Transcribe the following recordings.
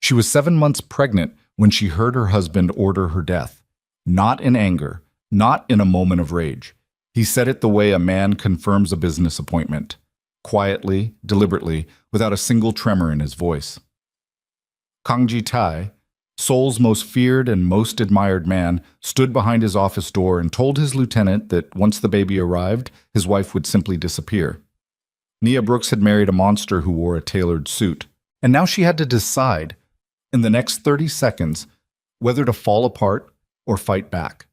She was 7 months pregnant when she heard her husband order her death. Not in anger, not in a moment of rage. He said it the way a man confirms a business appointment. Quietly, deliberately, without a single tremor in his voice. Kang Ji-tai, Seoul's most feared and most admired man, stood behind his office door and told his lieutenant that once the baby arrived, his wife would simply disappear. Nia Brooks had married a monster who wore a tailored suit, and now she had to decide, in the next 30 seconds, whether to fall apart or fight back.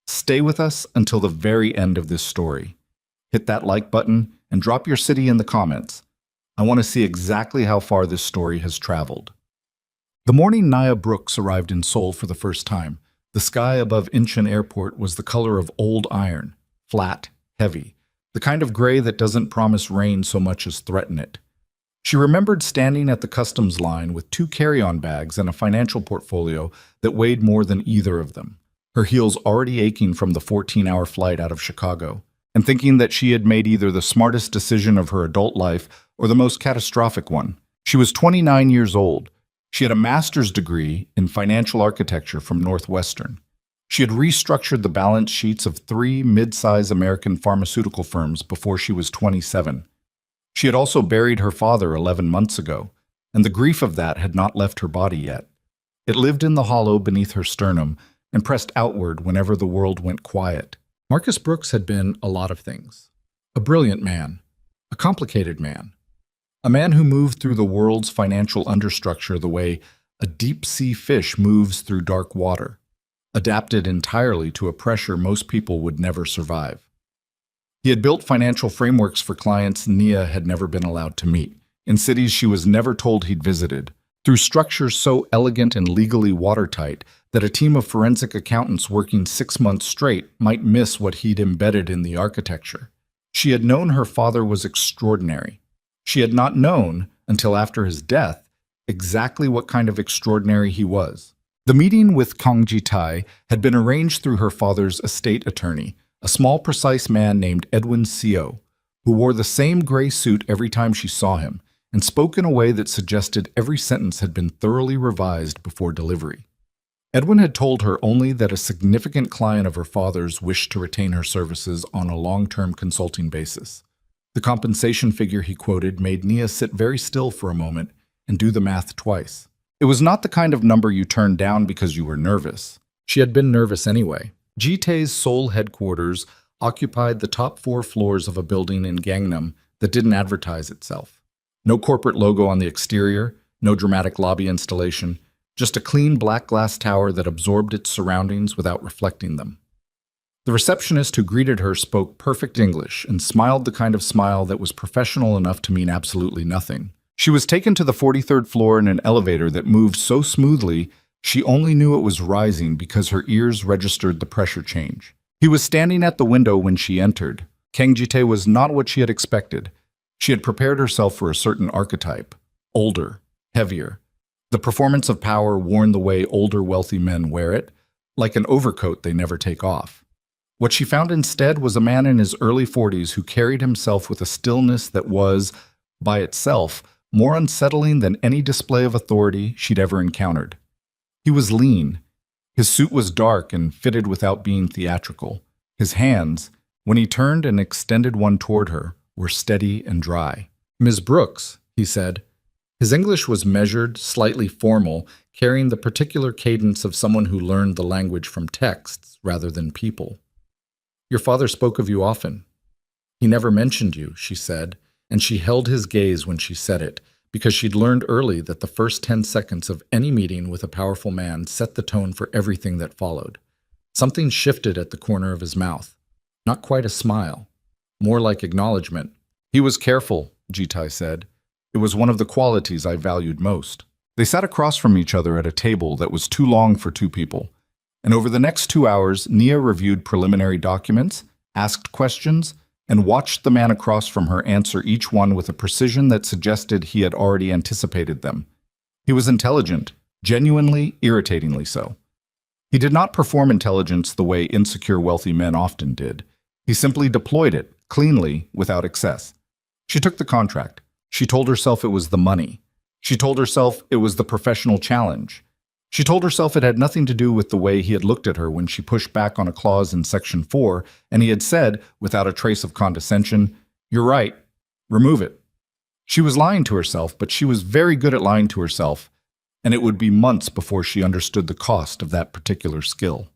Stay with us until the very end of this story. Hit that like button and drop your city in the comments. I want to see exactly how far this story has traveled. The morning Nia Brooks arrived in Seoul for the first time, the sky above Incheon Airport was the color of old iron, flat, heavy, the kind of gray that doesn't promise rain so much as threaten it. She remembered standing at the customs line with 2 carry-on bags and a financial portfolio that weighed more than either of them, her heels already aching from the 14-hour flight out of Chicago, and thinking that she had made either the smartest decision of her adult life or the most catastrophic one. She was 29 years old. She had a master's degree in financial architecture from Northwestern. She had restructured the balance sheets of 3 mid-size American pharmaceutical firms before she was 27. She had also buried her father 11 months ago, and the grief of that had not left her body yet. It lived in the hollow beneath her sternum and pressed outward whenever the world went quiet. Marcus Brooks had been a lot of things. A brilliant man, a complicated man, a man who moved through the world's financial understructure the way a deep-sea fish moves through dark water, adapted entirely to a pressure most people would never survive. He had built financial frameworks for clients Nia had never been allowed to meet, in cities she was never told he'd visited, through structures so elegant and legally watertight that a team of forensic accountants working 6 months straight might miss what he'd embedded in the architecture. She had known her father was extraordinary. She had not known, until after his death, exactly what kind of extraordinary he was. The meeting with Kang Ji-tai had been arranged through her father's estate attorney, a small, precise man named Edwin Seo, who wore the same gray suit every time she saw him, and spoke in a way that suggested every sentence had been thoroughly revised before delivery. Edwin had told her only that a significant client of her father's wished to retain her services on a long-term consulting basis. The compensation figure he quoted made Nia sit very still for a moment and do the math twice. It was not the kind of number you turned down because you were nervous. She had been nervous anyway. Jitae's Seoul headquarters occupied the top 4 floors of a building in Gangnam that didn't advertise itself. No corporate logo on the exterior, no dramatic lobby installation, just a clean black glass tower that absorbed its surroundings without reflecting them. The receptionist who greeted her spoke perfect English and smiled the kind of smile that was professional enough to mean absolutely nothing. She was taken to the 43rd floor in an elevator that moved so smoothly she only knew it was rising because her ears registered the pressure change. He was standing at the window when she entered. Kang Ji-tae was not what she had expected. She had prepared herself for a certain archetype. Older, heavier. The performance of power worn the way older wealthy men wear it, like an overcoat they never take off. What she found instead was a man in his early 40s who carried himself with a stillness that was, by itself, more unsettling than any display of authority she'd ever encountered. He was lean. His suit was dark and fitted without being theatrical. His hands, when he turned and extended one toward her, were steady and dry. "Ms. Brooks," he said. His English was measured, slightly formal, carrying the particular cadence of someone who learned the language from texts rather than people. "Your father spoke of you often." "He never mentioned you," she said, and she held his gaze when she said it, because she'd learned early that the first 10 seconds of any meeting with a powerful man set the tone for everything that followed. Something shifted at the corner of his mouth. Not quite a smile. More like acknowledgement. "He was careful," Ji-tae said. "It was one of the qualities I valued most." They sat across from each other at a table that was too long for 2 people. And over the next 2 hours, Nia reviewed preliminary documents, asked questions, and watched the man across from her answer each one with a precision that suggested he had already anticipated them. He was intelligent, genuinely, irritatingly so. He did not perform intelligence the way insecure wealthy men often did. He simply deployed it, cleanly, without excess. She took the contract. She told herself it was the money. She told herself it was the professional challenge. She told herself it had nothing to do with the way he had looked at her when she pushed back on a clause in Section 4, and he had said, without a trace of condescension, "You're right. Remove it." She was lying to herself, but she was very good at lying to herself, and it would be months before she understood the cost of that particular skill.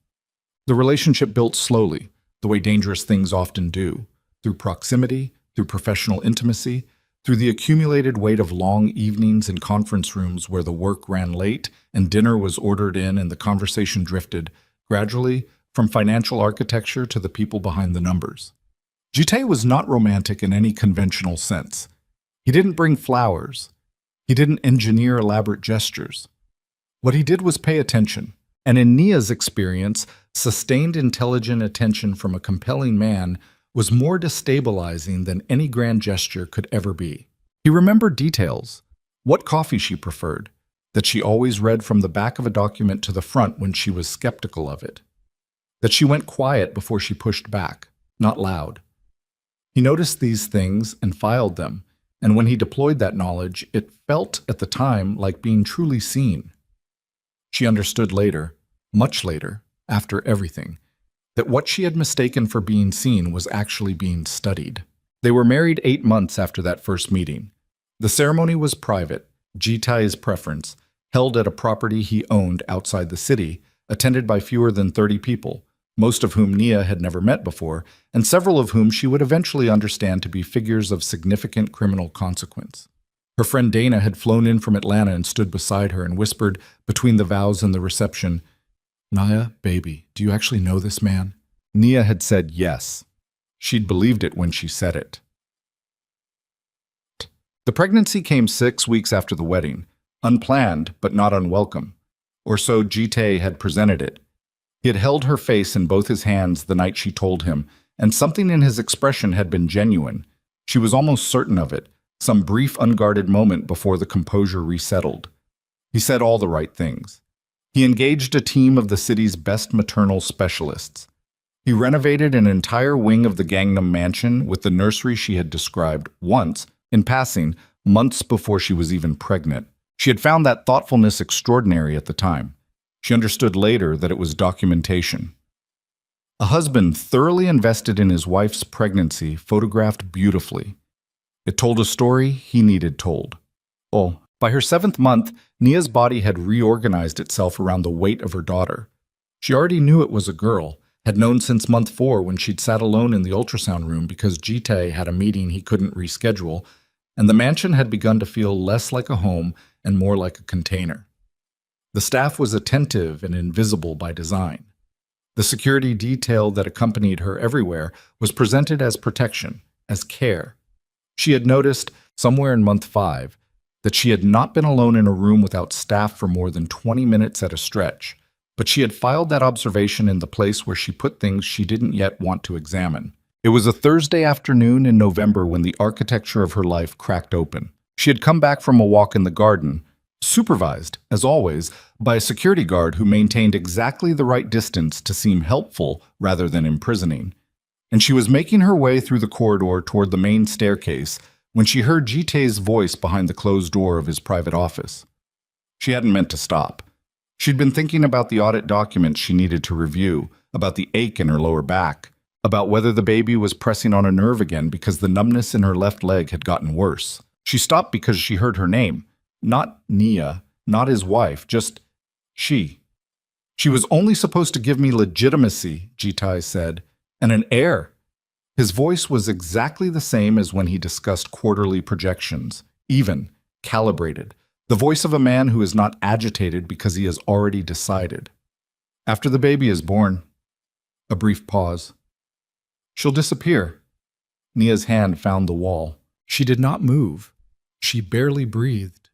The relationship built slowly, the way dangerous things often do, through proximity, through professional intimacy, through the accumulated weight of long evenings in conference rooms where the work ran late and dinner was ordered in and the conversation drifted, gradually, from financial architecture to the people behind the numbers. Jite was not romantic in any conventional sense. He didn't bring flowers. He didn't engineer elaborate gestures. What he did was pay attention. And in Nia's experience, sustained intelligent attention from a compelling man was more destabilizing than any grand gesture could ever be. He remembered details, what coffee she preferred, that she always read from the back of a document to the front when she was skeptical of it, that she went quiet before she pushed back, not loud. He noticed these things and filed them, and when he deployed that knowledge, it felt at the time like being truly seen. She understood later, much later, after everything, that what she had mistaken for being seen was actually being studied. They were married 8 months after that first meeting. The ceremony was private, Jitai's preference, held at a property he owned outside the city, attended by fewer than 30 people, most of whom Nia had never met before, and several of whom she would eventually understand to be figures of significant criminal consequence. Her friend Dana had flown in from Atlanta and stood beside her and whispered, between the vows and the reception, "Nia, baby, do you actually know this man?" Nia had said yes. She'd believed it when she said it. The pregnancy came 6 weeks after the wedding, unplanned but not unwelcome, or so Jite had presented it. He had held her face in both his hands the night she told him, and something in his expression had been genuine. She was almost certain of it, some brief unguarded moment before the composure resettled. He said all the right things. He engaged a team of the city's best maternal specialists. He renovated an entire wing of the Gangnam mansion with the nursery she had described once, in passing, months before she was even pregnant. She had found that thoughtfulness extraordinary at the time. She understood later that it was documentation. A husband thoroughly invested in his wife's pregnancy, photographed beautifully. It told a story he needed told. Oh, by her 7th month, Nia's body had reorganized itself around the weight of her daughter. She already knew it was a girl, had known since month 4 when she'd sat alone in the ultrasound room because Jite had a meeting he couldn't reschedule, and the mansion had begun to feel less like a home and more like a container. The staff was attentive and invisible by design. The security detail that accompanied her everywhere was presented as protection, as care. She had noticed, somewhere in month 5, that she had not been alone in a room without staff for more than 20 minutes at a stretch, but she had filed that observation in the place where she put things she didn't yet want to examine. It was a Thursday afternoon in November when the architecture of her life cracked open. She had come back from a walk in the garden, supervised, as always, by a security guard who maintained exactly the right distance to seem helpful rather than imprisoning. And she was making her way through the corridor toward the main staircase when she heard Jite's voice behind the closed door of his private office. She hadn't meant to stop. She'd been thinking about the audit documents she needed to review, about the ache in her lower back, about whether the baby was pressing on a nerve again because the numbness in her left leg had gotten worse. She stopped because she heard her name. Not Nia, not his wife, just she. "She was only supposed to give me legitimacy," Jite said, "and an heir." His voice was exactly the same as when he discussed quarterly projections, even, calibrated, the voice of a man who is not agitated because he has already decided. "After the baby is born." A brief pause. "She'll disappear." Nia's hand found the wall. She did not move. She barely breathed.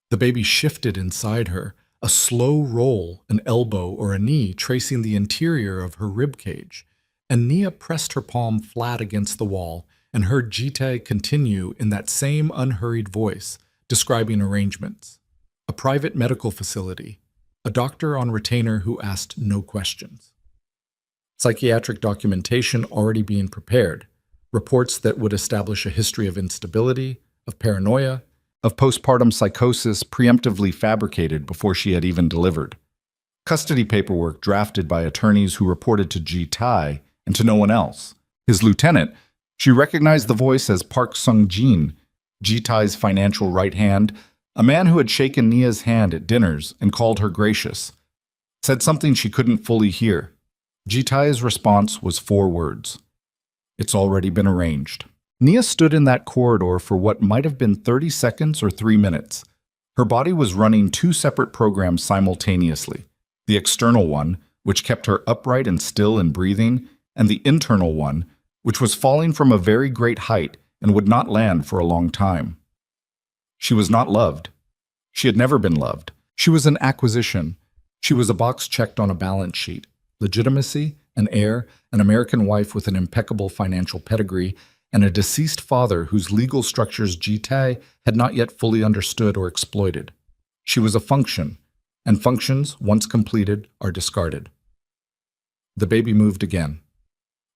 The baby shifted inside her, a slow roll, an elbow or a knee tracing the interior of her rib cage, and Nia pressed her palm flat against the wall and heard Jite continue in that same unhurried voice, describing arrangements. A private medical facility, a doctor on retainer who asked no questions. Psychiatric documentation already being prepared, reports that would establish a history of instability, of paranoia, of postpartum psychosis preemptively fabricated before she had even delivered. Custody paperwork drafted by attorneys who reported to Ji Tai and to no one else. His lieutenant, she recognized the voice as Park Sung-jin, Ji Tai's financial right hand, a man who had shaken Nia's hand at dinners and called her gracious, said something she couldn't fully hear. Ji Tai's response was 4 words. It's already been arranged. Nia stood in that corridor for what might have been 30 seconds or 3 minutes. Her body was running 2 separate programs simultaneously. The external one, which kept her upright and still and breathing, and the internal one, which was falling from a very great height and would not land for a long time. She was not loved. She had never been loved. She was an acquisition. She was a box checked on a balance sheet. Legitimacy, an heir, an American wife with an impeccable financial pedigree, and a deceased father whose legal structures Ji Tai had not yet fully understood or exploited. She was a function, and functions, once completed, are discarded. The baby moved again.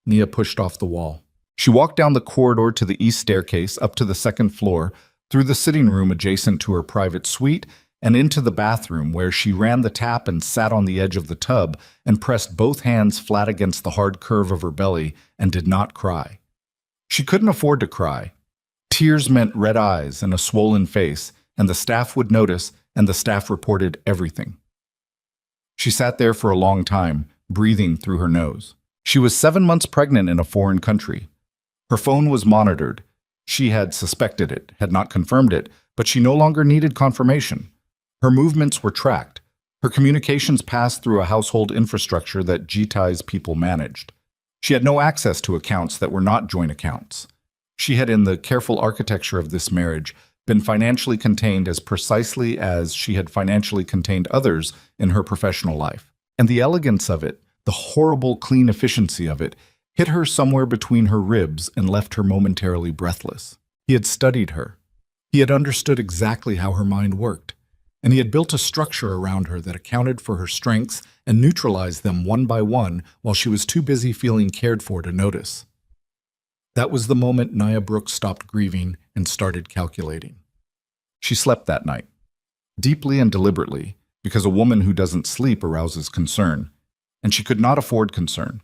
Nia pushed off the wall. She walked down the corridor to the east staircase, up to the 2nd floor, through the sitting room adjacent to her private suite, and into the bathroom where she ran the tap and sat on the edge of the tub and pressed both hands flat against the hard curve of her belly and did not cry. She couldn't afford to cry. Tears meant red eyes and a swollen face, and the staff would notice, and the staff reported everything. She sat there for a long time, breathing through her nose. She was 7 months pregnant in a foreign country. Her phone was monitored. She had suspected it, had not confirmed it, but she no longer needed confirmation. Her movements were tracked. Her communications passed through a household infrastructure that Ji Tai's people managed. She had no access to accounts that were not joint accounts. She had, in the careful architecture of this marriage, been financially contained as precisely as she had financially contained others in her professional life. And the elegance of it, the horrible clean efficiency of it, hit her somewhere between her ribs and left her momentarily breathless. He had studied her. He had understood exactly how her mind worked, and he had built a structure around her that accounted for her strengths and neutralized them one by one while she was too busy feeling cared for to notice. That was the moment Nia Brooks stopped grieving and started calculating. She slept that night, deeply and deliberately, because a woman who doesn't sleep arouses concern, and she could not afford concern.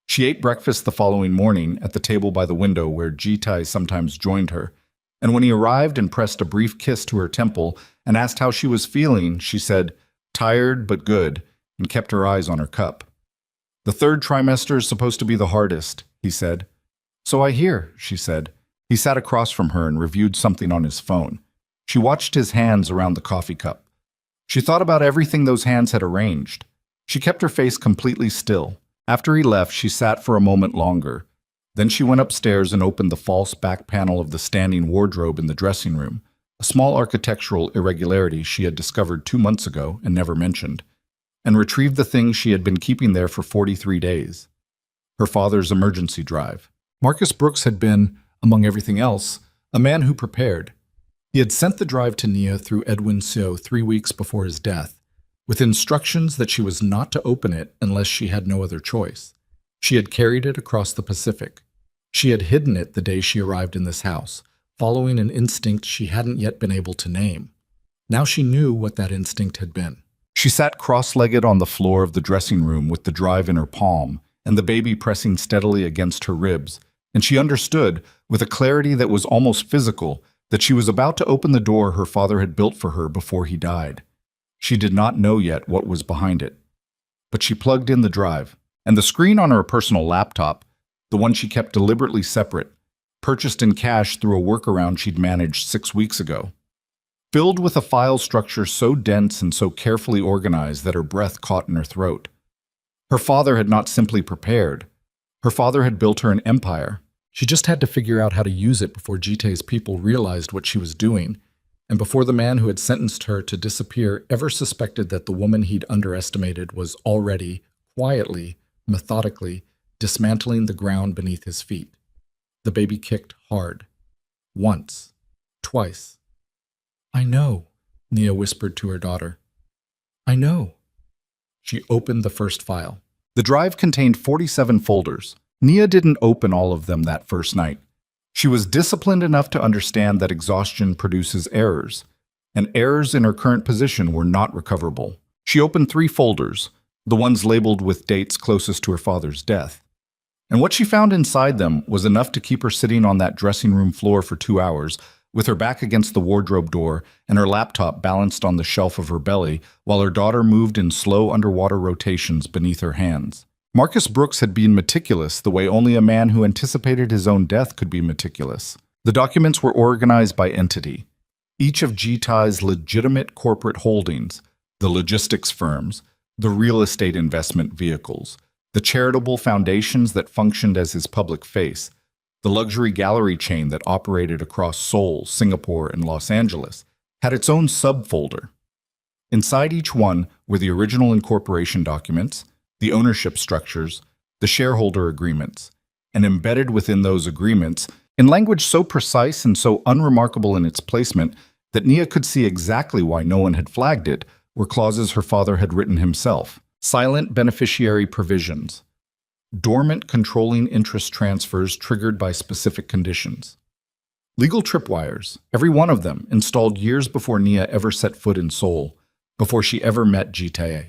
She ate breakfast the following morning at the table by the window where Ji Tai sometimes joined her, and when he arrived and pressed a brief kiss to her temple and asked how she was feeling, she said, "Tired but good," and kept her eyes on her cup. "The 3rd trimester is supposed to be the hardest," he said. "So I hear," she said. He sat across from her and reviewed something on his phone. She watched his hands around the coffee cup. She thought about everything those hands had arranged. She kept her face completely still. After he left, she sat for a moment longer. Then she went upstairs and opened the false back panel of the standing wardrobe in the dressing room, a small architectural irregularity she had discovered 2 months ago and never mentioned, and retrieved the things she had been keeping there for 43 days. Her father's emergency drive. Marcus Brooks had been, among everything else, a man who prepared. He had sent the drive to Nia through Edwin Seo 3 weeks before his death, with instructions that she was not to open it unless she had no other choice. She had carried it across the Pacific. She had hidden it the day she arrived in this house, following an instinct she hadn't yet been able to name. Now she knew what that instinct had been. She sat cross-legged on the floor of the dressing room with the drive in her palm and the baby pressing steadily against her ribs, and she understood, with a clarity that was almost physical, that she was about to open the door her father had built for her before he died. She did not know yet what was behind it. But she plugged in the drive, and the screen on her personal laptop, the one she kept deliberately separate, purchased in cash through a workaround she'd managed 6 weeks ago, filled with a file structure so dense and so carefully organized that her breath caught in her throat. Her father had not simply prepared. Her father had built her an empire. She just had to figure out how to use it before Ji Tai's people realized what she was doing, and before the man who had sentenced her to disappear ever suspected that the woman he'd underestimated was already, quietly, methodically, dismantling the ground beneath his feet. The baby kicked hard. Once. Twice. "I know," Nia whispered to her daughter. "I know." She opened the first file. The drive contained 47 folders. Nia didn't open all of them that first night. She was disciplined enough to understand that exhaustion produces errors, and errors in her current position were not recoverable. She opened 3 folders, the ones labeled with dates closest to her father's death. And what she found inside them was enough to keep her sitting on that dressing room floor for 2 hours, with her back against the wardrobe door and her laptop balanced on the shelf of her belly, while her daughter moved in slow underwater rotations beneath her hands. Marcus Brooks had been meticulous the way only a man who anticipated his own death could be meticulous. The documents were organized by entity. Each of Jitai's legitimate corporate holdings, the logistics firms, the real estate investment vehicles, the charitable foundations that functioned as his public face, the luxury gallery chain that operated across Seoul, Singapore, and Los Angeles, had its own subfolder. Inside each one were the original incorporation documents, the ownership structures, the shareholder agreements, and embedded within those agreements, in language so precise and so unremarkable in its placement that Nia could see exactly why no one had flagged it, were clauses her father had written himself. Silent beneficiary provisions. Dormant controlling interest transfers triggered by specific conditions. Legal tripwires, every one of them installed years before Nia ever set foot in Seoul, before she ever met Jitae.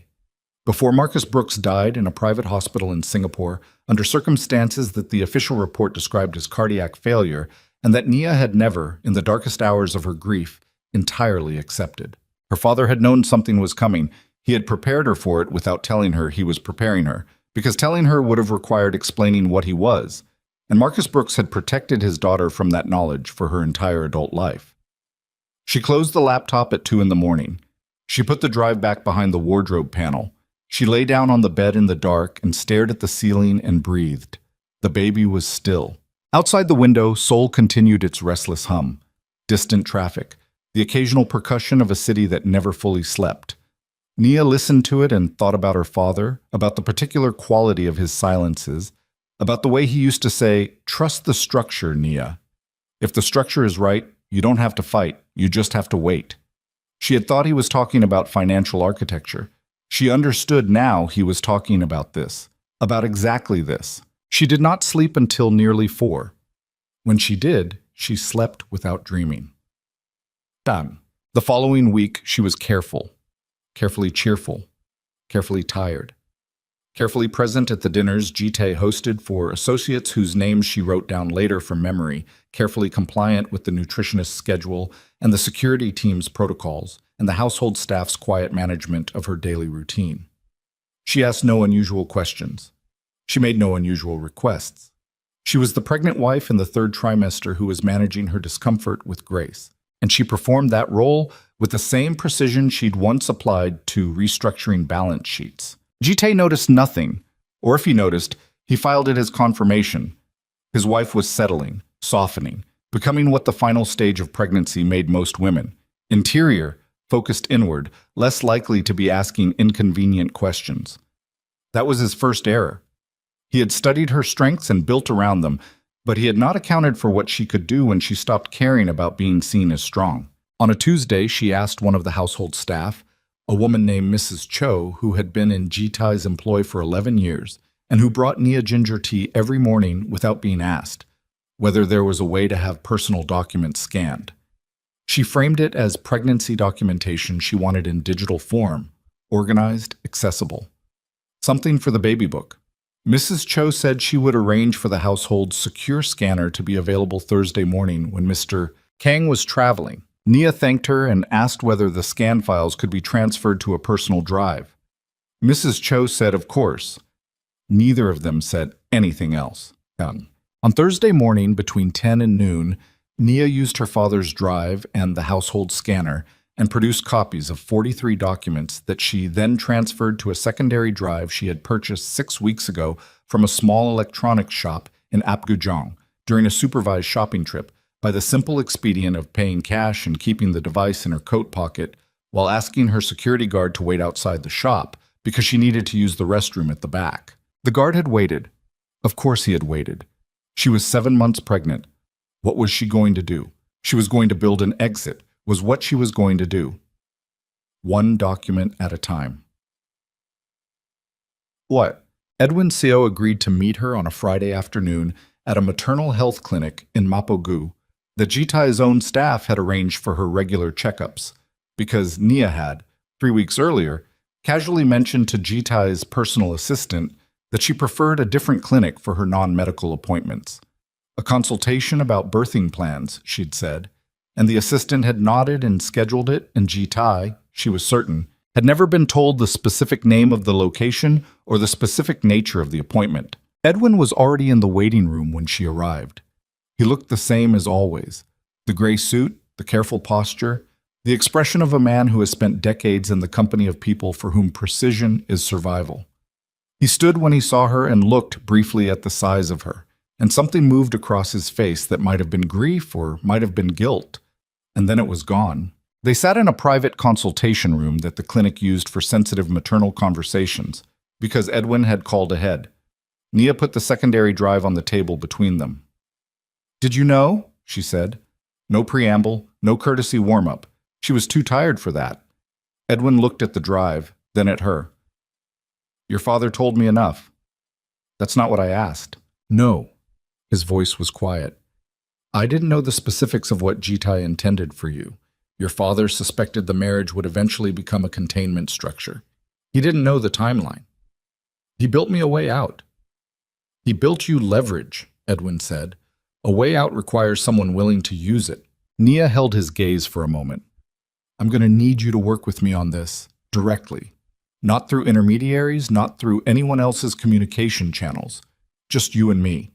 Before Marcus Brooks died in a private hospital in Singapore under circumstances that the official report described as cardiac failure, and that Nia had never, in the darkest hours of her grief, entirely accepted. Her father had known something was coming. He had prepared her for it without telling her he was preparing her, because telling her would have required explaining what he was, and Marcus Brooks had protected his daughter from that knowledge for her entire adult life. She closed the laptop at 2 in the morning. She put the drive back behind the wardrobe panel. She lay down on the bed in the dark and stared at the ceiling and breathed. The baby was still. Outside the window, Seoul continued its restless hum. Distant traffic, the occasional percussion of a city that never fully slept. Nia listened to it and thought about her father, about the particular quality of his silences, about the way he used to say, "Trust the structure, Nia. If the structure is right, you don't have to fight, you just have to wait." She had thought he was talking about financial architecture. She understood now he was talking about this, about exactly this. She did not sleep until nearly 4. When she did, she slept without dreaming. Done. The following week, she was careful. Carefully cheerful, carefully tired, carefully present at the dinners Jitae hosted for associates whose names she wrote down later from memory, carefully compliant with the nutritionist's schedule and the security team's protocols and the household staff's quiet management of her daily routine. She asked no unusual questions. She made no unusual requests. She was the pregnant wife in the 3rd trimester who was managing her discomfort with grace, and she performed that role with the same precision she'd once applied to restructuring balance sheets. Jitae noticed nothing, or if he noticed, he filed it as confirmation. His wife was settling, softening, becoming what the final stage of pregnancy made most women. Interior, focused inward, less likely to be asking inconvenient questions. That was his first error. He had studied her strengths and built around them, but he had not accounted for what she could do when she stopped caring about being seen as strong. On a Tuesday, she asked one of the household staff, a woman named Mrs. Cho, who had been in Jitai's employ for 11 years and who brought Nia ginger tea every morning without being asked, whether there was a way to have personal documents scanned. She framed it as pregnancy documentation she wanted in digital form, organized, accessible. Something for the baby book. Mrs. Cho said she would arrange for the household's secure scanner to be available Thursday morning when Mr. Kang was traveling. Nia thanked her and asked whether the scan files could be transferred to a personal drive. Mrs. Cho said, of course. Neither of them said anything else. Done. On Thursday morning between 10 and noon, Nia used her father's drive and the household scanner and produced copies of 43 documents that she then transferred to a secondary drive she had purchased 6 weeks ago from a small electronics shop in Apgujeong during a supervised shopping trip, by the simple expedient of paying cash and keeping the device in her coat pocket while asking her security guard to wait outside the shop because she needed to use the restroom at the back. The guard had waited. Of course he had waited. She was 7 months pregnant. What was she going to do? She was going to build an exit, was what she was going to do. One document at a time. What? Edwin Seo agreed to meet her on a Friday afternoon at a maternal health clinic in Mapogu that Jitai's own staff had arranged for her regular checkups, because Nia had, 3 weeks earlier, casually mentioned to Jitai's personal assistant that she preferred a different clinic for her non-medical appointments. A consultation about birthing plans, she'd said, and the assistant had nodded and scheduled it, and Jitai, she was certain, had never been told the specific name of the location or the specific nature of the appointment. Edwin was already in the waiting room when she arrived. He looked the same as always. The gray suit, the careful posture, the expression of a man who has spent decades in the company of people for whom precision is survival. He stood when he saw her and looked briefly at the size of her, and something moved across his face that might have been grief or might have been guilt, and then it was gone. They sat in a private consultation room that the clinic used for sensitive maternal conversations, because Edwin had called ahead. Nia put the secondary drive on the table between them. "Did you know?" she said. No preamble, no courtesy warm-up. She was too tired for that. Edwin looked at the drive, then at her. "Your father told me enough." "That's not what I asked." "No." His voice was quiet. "I didn't know the specifics of what Jitai intended for you. Your father suspected the marriage would eventually become a containment structure. He didn't know the timeline. He built me a way out." "He built you leverage," Edwin said. "A way out requires someone willing to use it." Nia held his gaze for a moment. "I'm going to need you to work with me on this, directly. Not through intermediaries, not through anyone else's communication channels. Just you and me."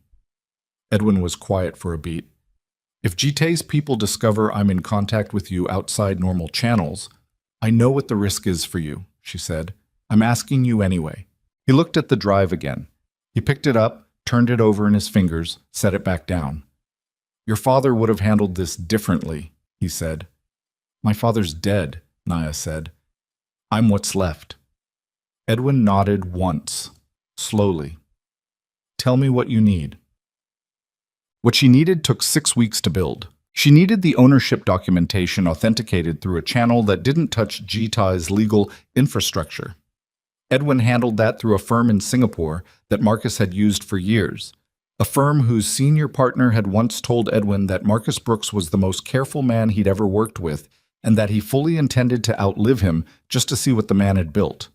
Edwin was quiet for a beat. "If Jitai's people discover I'm in contact with you outside normal channels, I know what the risk is for you," she said. "I'm asking you anyway." He looked at the drive again. He picked it up, turned it over in his fingers, set it back down. "Your father would have handled this differently," he said. "My father's dead," Nia said. "I'm what's left." Edwin nodded once, slowly. "Tell me what you need." What she needed took 6 weeks to build. She needed the ownership documentation authenticated through a channel that didn't touch Jitai's legal infrastructure. Edwin handled that through a firm in Singapore that Marcus had used for years, a firm whose senior partner had once told Edwin that Marcus Brooks was the most careful man he'd ever worked with and that he fully intended to outlive him just to see what the man had built.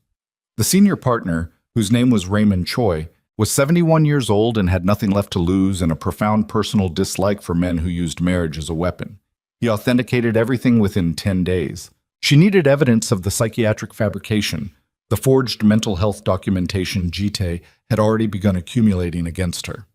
The senior partner, whose name was Raymond Choi, was 71 years old and had nothing left to lose and a profound personal dislike for men who used marriage as a weapon. He authenticated everything within 10 days. She needed evidence of the psychiatric fabrication, the forged mental health documentation Jitai had already begun accumulating against her.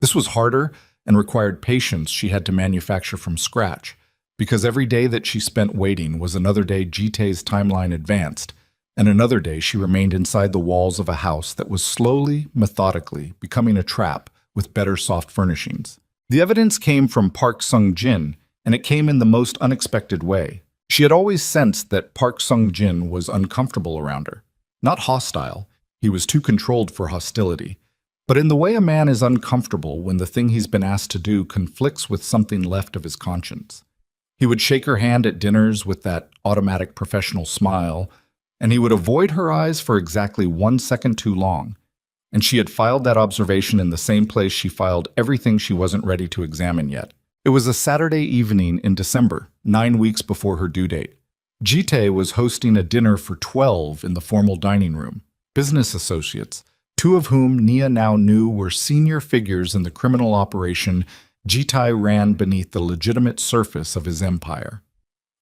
This was harder and required patience she had to manufacture from scratch, because every day that she spent waiting was another day Jitai's timeline advanced, and another day she remained inside the walls of a house that was slowly, methodically becoming a trap with better soft furnishings. The evidence came from Park Sung-jin, and it came in the most unexpected way. She had always sensed that Park Sung-jin was uncomfortable around her. Not hostile, he was too controlled for hostility, but in the way a man is uncomfortable when the thing he's been asked to do conflicts with something left of his conscience. He would shake her hand at dinners with that automatic professional smile, and he would avoid her eyes for exactly 1 second too long. And she had filed that observation in the same place she filed everything she wasn't ready to examine yet. It was a Saturday evening in December, 9 weeks before her due date. Jitai was hosting a dinner for 12 in the formal dining room, business associates, 2 of whom Nia now knew were senior figures in the criminal operation Jitai ran beneath the legitimate surface of his empire.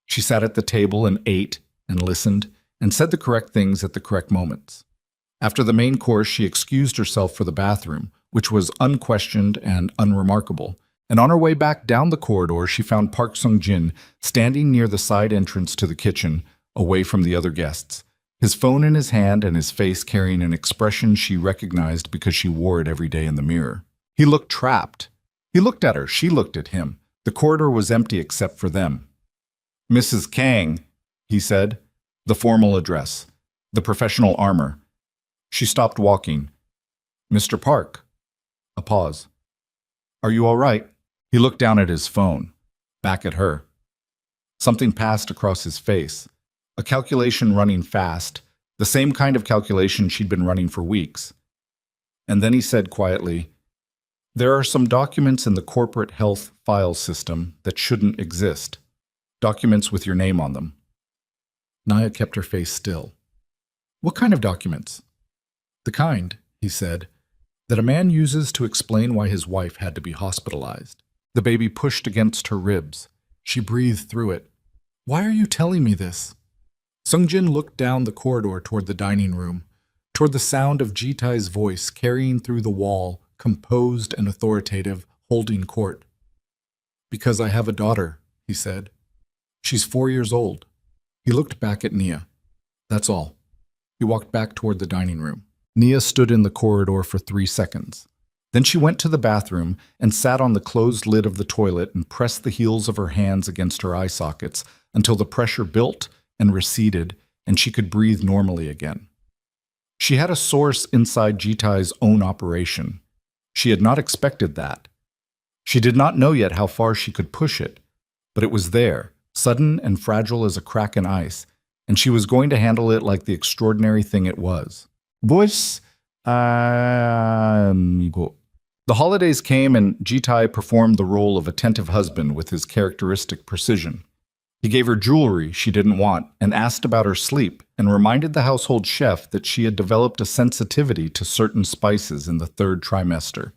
She sat at the table and ate and listened and said the correct things at the correct moments. After the main course, she excused herself for the bathroom, which was unquestioned and unremarkable, and on her way back down the corridor, she found Park Sung-jin standing near the side entrance to the kitchen, away from the other guests, his phone in his hand and his face carrying an expression she recognized because she wore it every day in the mirror. He looked trapped. He looked at her, she looked at him. The corridor was empty except for them. "Mrs. Kang," he said, the formal address, the professional armor. She stopped walking. "Mr. Park." A pause. "Are you all right?" He looked down at his phone, back at her. Something passed across his face, a calculation running fast, the same kind of calculation she'd been running for weeks. And then he said quietly, There are some documents in the corporate health file system that shouldn't exist. Documents with your name on them. Naya kept her face still. What kind of documents? The kind, he said, that a man uses to explain why his wife had to be hospitalized. The baby pushed against her ribs. She breathed through it. Why are you telling me this? Sungjin looked down the corridor toward the dining room, toward the sound of Jitai's voice carrying through the wall, composed and authoritative, holding court. Because I have a daughter, he said. She's 4 years old. He looked back at Nia. That's all. He walked back toward the dining room. Nia stood in the corridor for 3 seconds. Then she went to the bathroom and sat on the closed lid of the toilet and pressed the heels of her hands against her eye sockets until the pressure built and receded and she could breathe normally again. She had a source inside Jitai's own operation. She had not expected that. She did not know yet how far she could push it, but it was there, sudden and fragile as a crack in ice, and she was going to handle it like the extraordinary thing it was. Voice, amigo. The holidays came and Jitai performed the role of attentive husband with his characteristic precision. He gave her jewelry she didn't want and asked about her sleep and reminded the household chef that she had developed a sensitivity to certain spices in the 3rd trimester.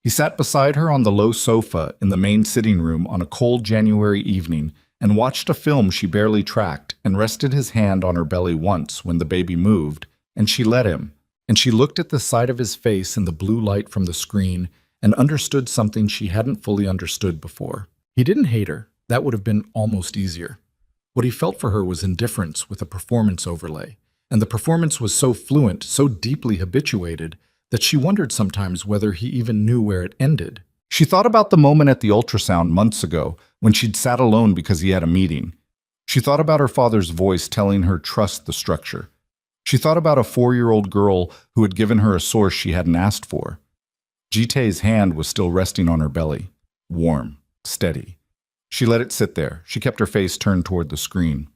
He sat beside her on the low sofa in the main sitting room on a cold January evening and watched a film she barely tracked and rested his hand on her belly once when the baby moved, and she let him, and she looked at the side of his face in the blue light from the screen and understood something she hadn't fully understood before. He didn't hate her. That would have been almost easier. What he felt for her was indifference with a performance overlay, and the performance was so fluent, so deeply habituated, that she wondered sometimes whether he even knew where it ended. She thought about the moment at the ultrasound months ago when she'd sat alone because he had a meeting. She thought about her father's voice telling her trust the structure. She thought about a 4-year-old girl who had given her a source she hadn't asked for. Jitai's hand was still resting on her belly, warm, steady. She let it sit there. She kept her face turned toward the screen.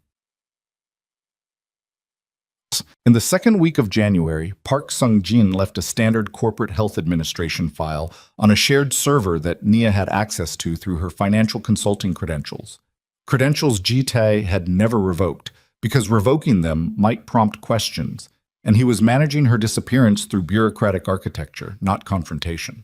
In the 2nd week of January, Park Sung-jin left a standard corporate health administration file on a shared server that Nia had access to through her financial consulting credentials. Credentials Jitai had never revoked, because revoking them might prompt questions, and he was managing her disappearance through bureaucratic architecture, not confrontation.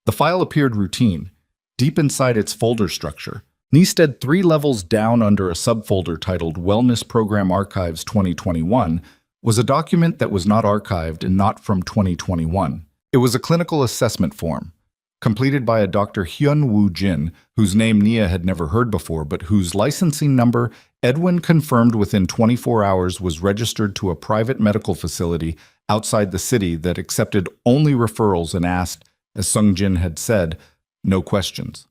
The file appeared routine. Deep inside its folder structure, Neisted 3 levels down under a subfolder titled Wellness Program Archives 2021 was a document that was not archived and not from 2021. It was a clinical assessment form, completed by a Dr. Hyun-woo Jin, whose name Nia had never heard before, but whose licensing number Edwin confirmed within 24 hours was registered to a private medical facility outside the city that accepted only referrals and asked, as Sung-jin had said, no questions.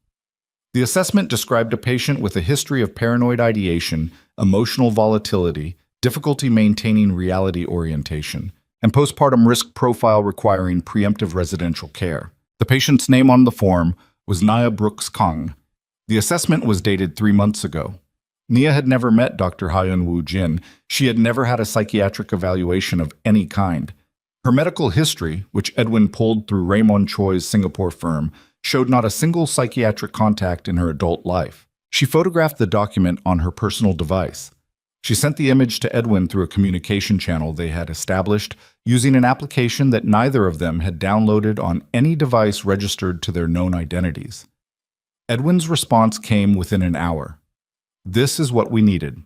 The assessment described a patient with a history of paranoid ideation, emotional volatility, difficulty maintaining reality orientation, and postpartum risk profile requiring preemptive residential care. The patient's name on the form was Nia Brooks Kang. The assessment was dated 3 months ago. Nia had never met Dr. Hyun-woo Jin. She had never had a psychiatric evaluation of any kind. Her medical history, which Edwin pulled through Raymond Choi's Singapore firm, showed not a single psychiatric contact in her adult life. She photographed the document on her personal device. She sent the image to Edwin through a communication channel they had established using an application that neither of them had downloaded on any device registered to their known identities. Edwin's response came within an hour. This is what we needed.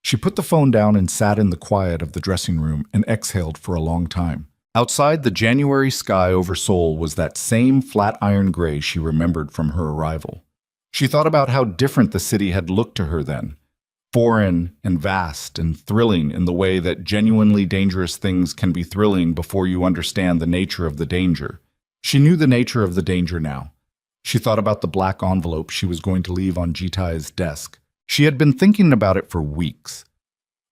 She put the phone down and sat in the quiet of the dressing room and exhaled for a long time. Outside, the January sky over Seoul was that same flat iron gray she remembered from her arrival. She thought about how different the city had looked to her then. Foreign and vast and thrilling in the way that genuinely dangerous things can be thrilling before you understand the nature of the danger. She knew the nature of the danger now. She thought about the black envelope she was going to leave on Jitai's desk. She had been thinking about it for weeks.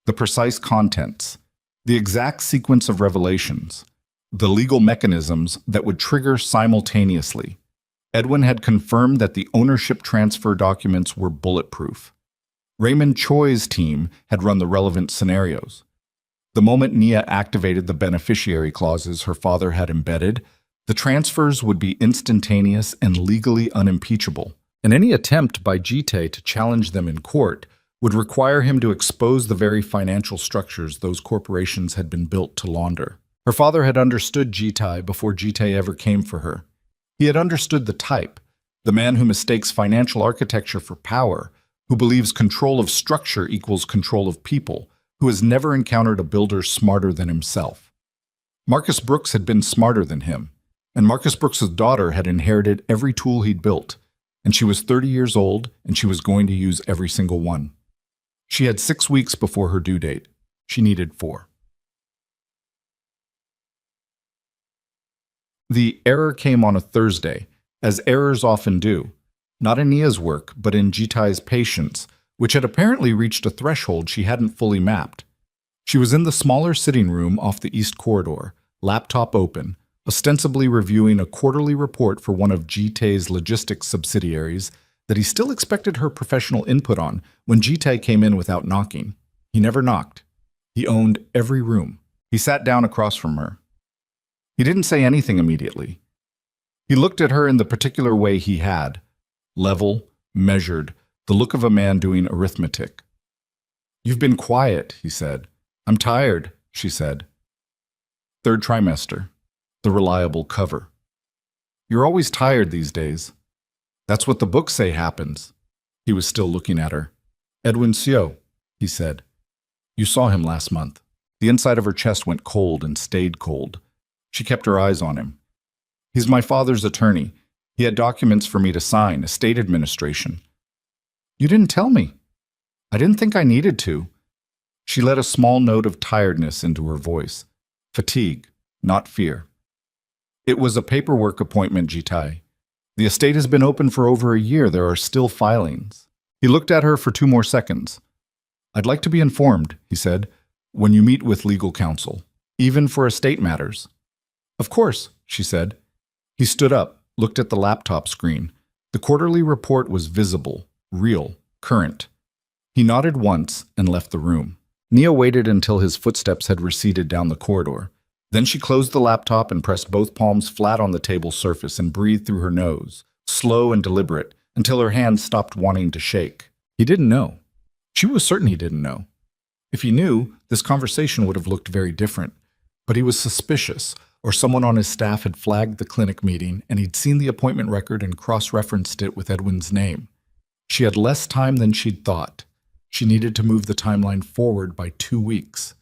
The precise contents, the exact sequence of revelations, the legal mechanisms that would trigger simultaneously. Edwin had confirmed that the ownership transfer documents were bulletproof. Raymond Choi's team had run the relevant scenarios. The moment Nia activated the beneficiary clauses her father had embedded, The transfers would be instantaneous and legally unimpeachable, and any attempt by Jite to challenge them in court would require him to expose the very financial structures those corporations had been built to launder. Her father had understood Jite before Jite ever came for her. He had understood the type, the man who mistakes financial architecture for power, who believes control of structure equals control of people, who has never encountered a builder smarter than himself. Marcus Brooks had been smarter than him, and Marcus Brooks's daughter had inherited every tool he'd built, and she was 30 years old, and she was going to use every single one. She had 6 weeks before her due date. She needed 4. The error came on a Thursday, as errors often do, not in Nia's work, but in Jitai's patience, which had apparently reached a threshold she hadn't fully mapped. She was in the smaller sitting room off the east corridor, laptop open, ostensibly reviewing a quarterly report for one of Jitai's logistics subsidiaries that he still expected her professional input on when Jitai came in without knocking. He never knocked. He owned every room. He sat down across from her. He didn't say anything immediately. He looked at her in the particular way he had, level, measured, the look of a man doing arithmetic. "You've been quiet," he said. "I'm tired," she said. Third trimester. The reliable cover. "You're always tired these days." "That's what the books say happens." He was still looking at her. "Edwin Seo," he said. "You saw him last month." The inside of her chest went cold and stayed cold. She kept her eyes on him. "He's my father's attorney. He had documents for me to sign, estate administration." "You didn't tell me." "I didn't think I needed to." She let a small note of tiredness into her voice. Fatigue, not fear. "It was a paperwork appointment, Jitai. The estate has been open for over a year. There are still filings." He looked at her for 2 more seconds. "I'd like to be informed," he said, "when you meet with legal counsel, even for estate matters." "Of course," she said. He stood up, looked at the laptop screen. The quarterly report was visible, real, current. He nodded once and left the room. Nia waited until his footsteps had receded down the corridor. Then she closed the laptop and pressed both palms flat on the table surface and breathed through her nose, slow and deliberate, until her hands stopped wanting to shake. He didn't know. She was certain he didn't know. If he knew, this conversation would have looked very different. But he was suspicious, or someone on his staff had flagged the clinic meeting and he'd seen the appointment record and cross-referenced it with Edwin's name. She had less time than she'd thought. She needed to move the timeline forward by 2 weeks.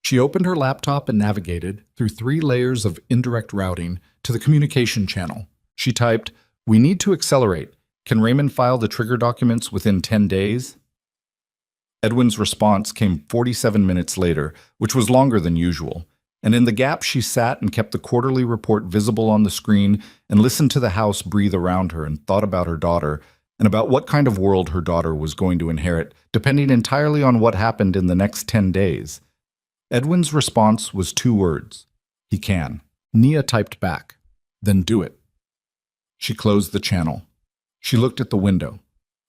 She opened her laptop and navigated through 3 layers of indirect routing to the communication channel. She typed, "We need to accelerate. Can Raymond file the trigger documents within 10 days? Edwin's response came 47 minutes later, which was longer than usual. And in the gap, she sat and kept the quarterly report visible on the screen and listened to the house breathe around her and thought about her daughter and about what kind of world her daughter was going to inherit, depending entirely on what happened in the next 10 days. Edwin's response was 2 words. "He can." Nia typed back, "Then do it." She closed the channel. She looked at the window.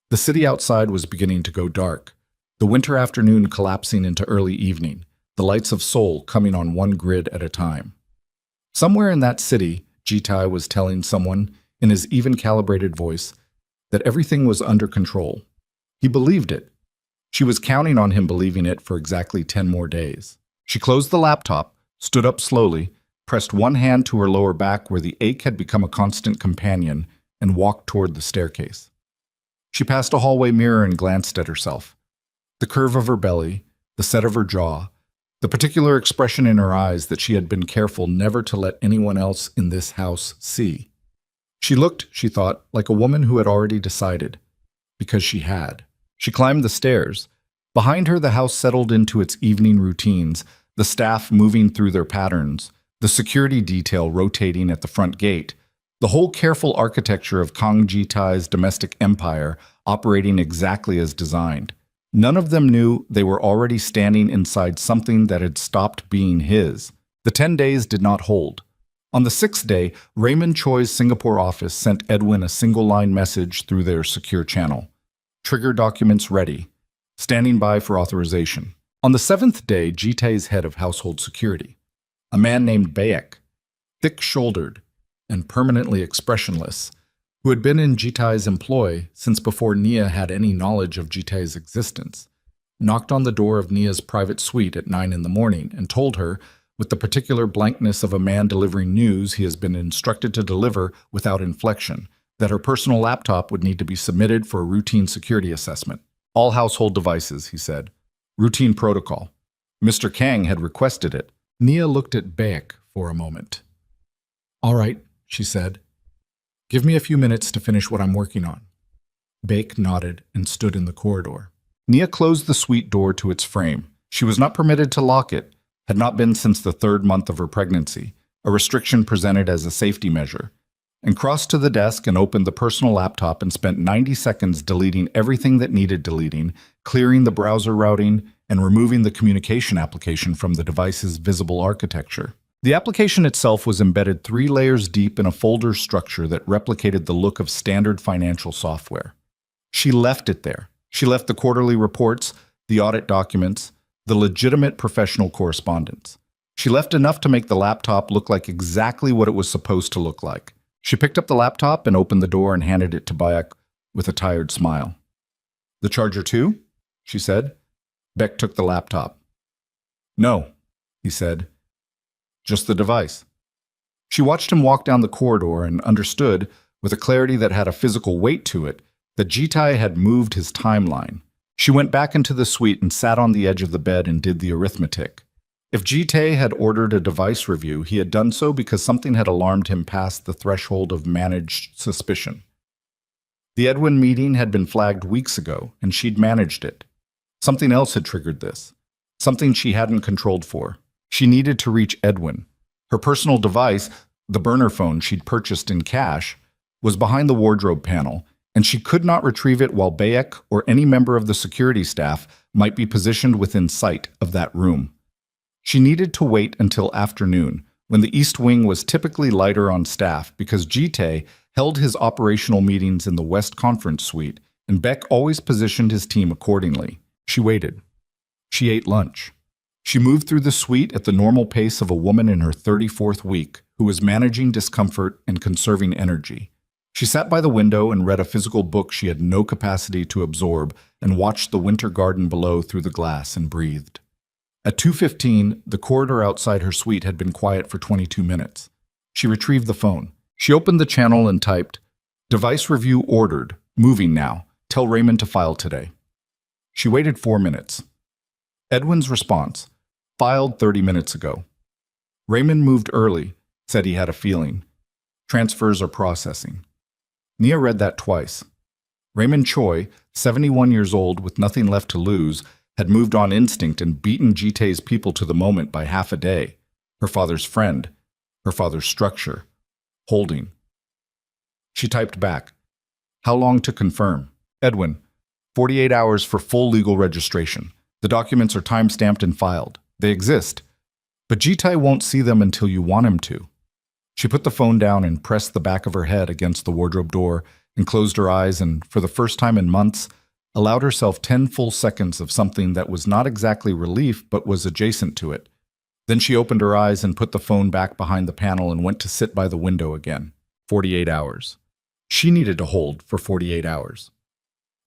The city outside was beginning to go dark, the winter afternoon collapsing into early evening, the lights of Seoul coming on one grid at a time. Somewhere in that city, Jitai was telling someone, in his even-calibrated voice, that everything was under control. He believed it. She was counting on him believing it for exactly 10 more days. She closed the laptop, stood up slowly, pressed one hand to her lower back where the ache had become a constant companion, and walked toward the staircase. She passed a hallway mirror and glanced at herself. The curve of her belly, the set of her jaw, the particular expression in her eyes that she had been careful never to let anyone else in this house see. She looked, she thought, like a woman who had already decided, because she had. She climbed the stairs. Behind her, the house settled into its evening routines, the staff moving through their patterns, the security detail rotating at the front gate, the whole careful architecture of Kang Jitai's domestic empire operating exactly as designed. None of them knew they were already standing inside something that had stopped being his. The 10 days did not hold. On the 6th day, Raymond Choi's Singapore office sent Edwin a single-line message through their secure channel. Trigger documents ready. Standing by for authorization. On the 7th day, Jitai's head of household security, a man named Bayek, thick-shouldered, and permanently expressionless, who had been in Jitai's employ since before Nia had any knowledge of Jitai's existence, knocked on the door of Nia's private suite at 9 in the morning and told her, with the particular blankness of a man delivering news he has been instructed to deliver without inflection, that her personal laptop would need to be submitted for a routine security assessment. All household devices, he said. Routine protocol. Mr. Kang had requested it. Nia looked at Baek for a moment. All right, she said. Give me a few minutes to finish what I'm working on. Baek nodded and stood in the corridor. Nia closed the suite door to its frame. She was not permitted to lock it, had not been since the 3rd month of her pregnancy, a restriction presented as a safety measure, and crossed to the desk and opened the personal laptop and spent 90 seconds deleting everything that needed deleting, clearing the browser routing, and removing the communication application from the device's visible architecture. The application itself was embedded 3 layers deep in a folder structure that replicated the look of standard financial software. She left it there. She left the quarterly reports, the audit documents, the legitimate professional correspondence. She left enough to make the laptop look like exactly what it was supposed to look like. She picked up the laptop and opened the door and handed it to Baek with a tired smile. The charger too? She said. Baek took the laptop. No, he said. Just the device. She watched him walk down the corridor and understood, with a clarity that had a physical weight to it, that Jitai had moved his timeline. She went back into the suite and sat on the edge of the bed and did the arithmetic. If Jitai had ordered a device review, he had done so because something had alarmed him past the threshold of managed suspicion. The Edwin meeting had been flagged weeks ago, and she'd managed it. Something else had triggered this. Something she hadn't controlled for. She needed to reach Edwin. Her personal device, the burner phone she'd purchased in cash, was behind the wardrobe panel, and she could not retrieve it while Baek or any member of the security staff might be positioned within sight of that room. She needed to wait until afternoon, when the East Wing was typically lighter on staff because Jitae held his operational meetings in the West Conference Suite, and Baek always positioned his team accordingly. She waited. She ate lunch. She moved through the suite at the normal pace of a woman in her 34th week who was managing discomfort and conserving energy. She sat by the window and read a physical book she had no capacity to absorb and watched the winter garden below through the glass and breathed. At 2:15, the corridor outside her suite had been quiet for 22 minutes. She retrieved the phone. She opened the channel and typed, "Device review ordered. Moving now. Tell Raymond to file today." She waited 4 minutes. Edwin's response, "Filed 30 minutes ago." Raymond moved early, said he had a feeling. Transfers are processing. Nia read that twice. Raymond Choi, 71 years old with nothing left to lose, had moved on instinct and beaten Jitae's people to the moment by half a day. Her father's friend, her father's structure, holding. She typed back, "How long to confirm?" Edwin, 48 hours for full legal registration. The documents are time-stamped and filed. They exist. But Jitae won't see them until you want him to. She put the phone down and pressed the back of her head against the wardrobe door and closed her eyes and, for the first time in months, allowed herself 10 full seconds of something that was not exactly relief but was adjacent to it. Then she opened her eyes and put the phone back behind the panel and went to sit by the window again. 48 hours. She needed to hold for 48 hours.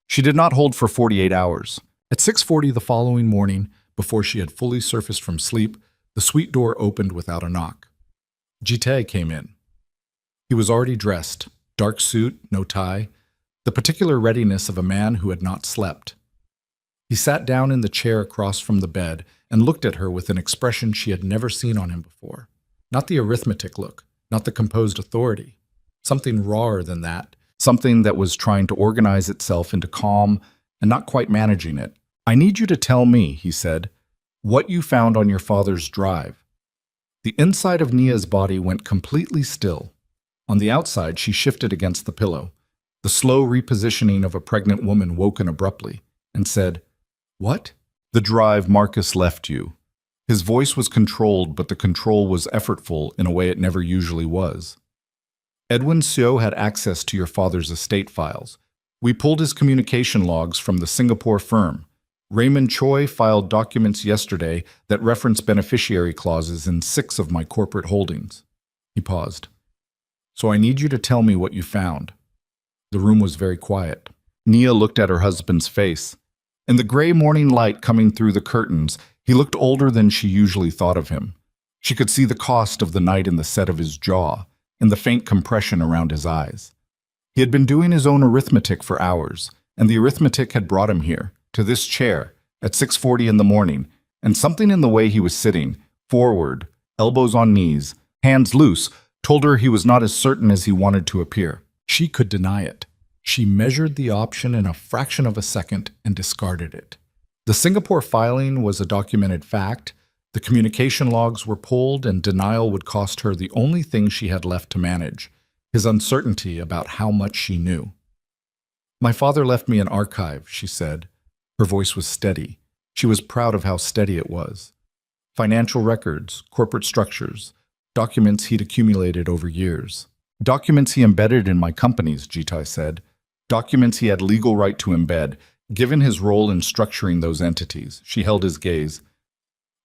She did not hold for 48 hours. At 6:40 the following morning, before she had fully surfaced from sleep, the suite door opened without a knock. Jitae came in. He was already dressed, dark suit, no tie, the particular readiness of a man who had not slept. He sat down in the chair across from the bed and looked at her with an expression she had never seen on him before. Not the arithmetic look, not the composed authority. Something rawer than that, something that was trying to organize itself into calm and not quite managing it. "I need you to tell me," he said, "what you found on your father's drive." The inside of Nia's body went completely still. On the outside, she shifted against the pillow. The slow repositioning of a pregnant woman woken abruptly, and said, "What?" "The drive Marcus left you." His voice was controlled, but the control was effortful in a way it never usually was. "Edwin Seo had access to your father's estate files. We pulled his communication logs from the Singapore firm. Raymond Choi filed documents yesterday that reference beneficiary clauses in 6 of my corporate holdings." He paused. So I need you to tell me what you found." The room was very quiet. Nia looked at her husband's face. In the gray morning light coming through the curtains, he looked older than she usually thought of him. She could see the cost of the night in the set of his jaw, in the faint compression around his eyes. He had been doing his own arithmetic for hours, and the arithmetic had brought him here, to this chair, at 6:40 in the morning, and something in the way he was sitting, forward, elbows on knees, hands loose, told her he was not as certain as he wanted to appear. She could deny it. She measured the option in a fraction of a second and discarded it. The Singapore filing was a documented fact. The communication logs were pulled, and denial would cost her the only thing she had left to manage, his uncertainty about how much she knew. "My father left me an archive," she said. Her voice was steady. She was proud of how steady it was. Financial records, corporate structures, documents he'd accumulated over years. "Documents he embedded in my companies," Jitai said. Documents he had legal right to embed, given his role in structuring those entities. She held his gaze.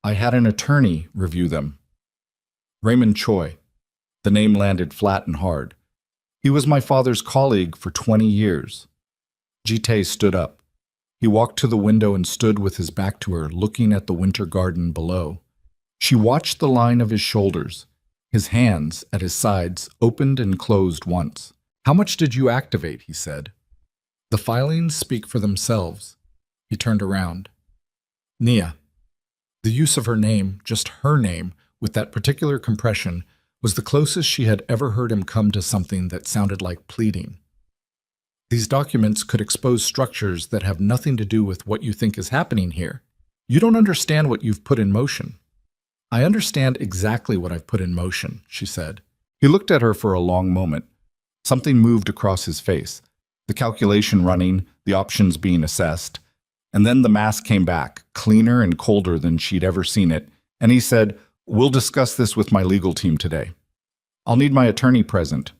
"I had an attorney review them. Raymond Choi." The name landed flat and hard. "He was my father's colleague for 20 years. Jitai stood up. He walked to the window and stood with his back to her, looking at the winter garden below. She watched the line of his shoulders. His hands, at his sides, opened and closed once. "How much did you activate?" he said. "The filings speak for themselves." He turned around. "Nia." The use of her name, just her name, with that particular compression, was the closest she had ever heard him come to something that sounded like pleading. "These documents could expose structures that have nothing to do with what you think is happening here. You don't understand what you've put in motion." "I understand exactly what I've put in motion," she said. He looked at her for a long moment. Something moved across his face, the calculation running, the options being assessed. And then the mask came back, cleaner and colder than she'd ever seen it, and he said, "We'll discuss this with my legal team today. I'll need my attorney present."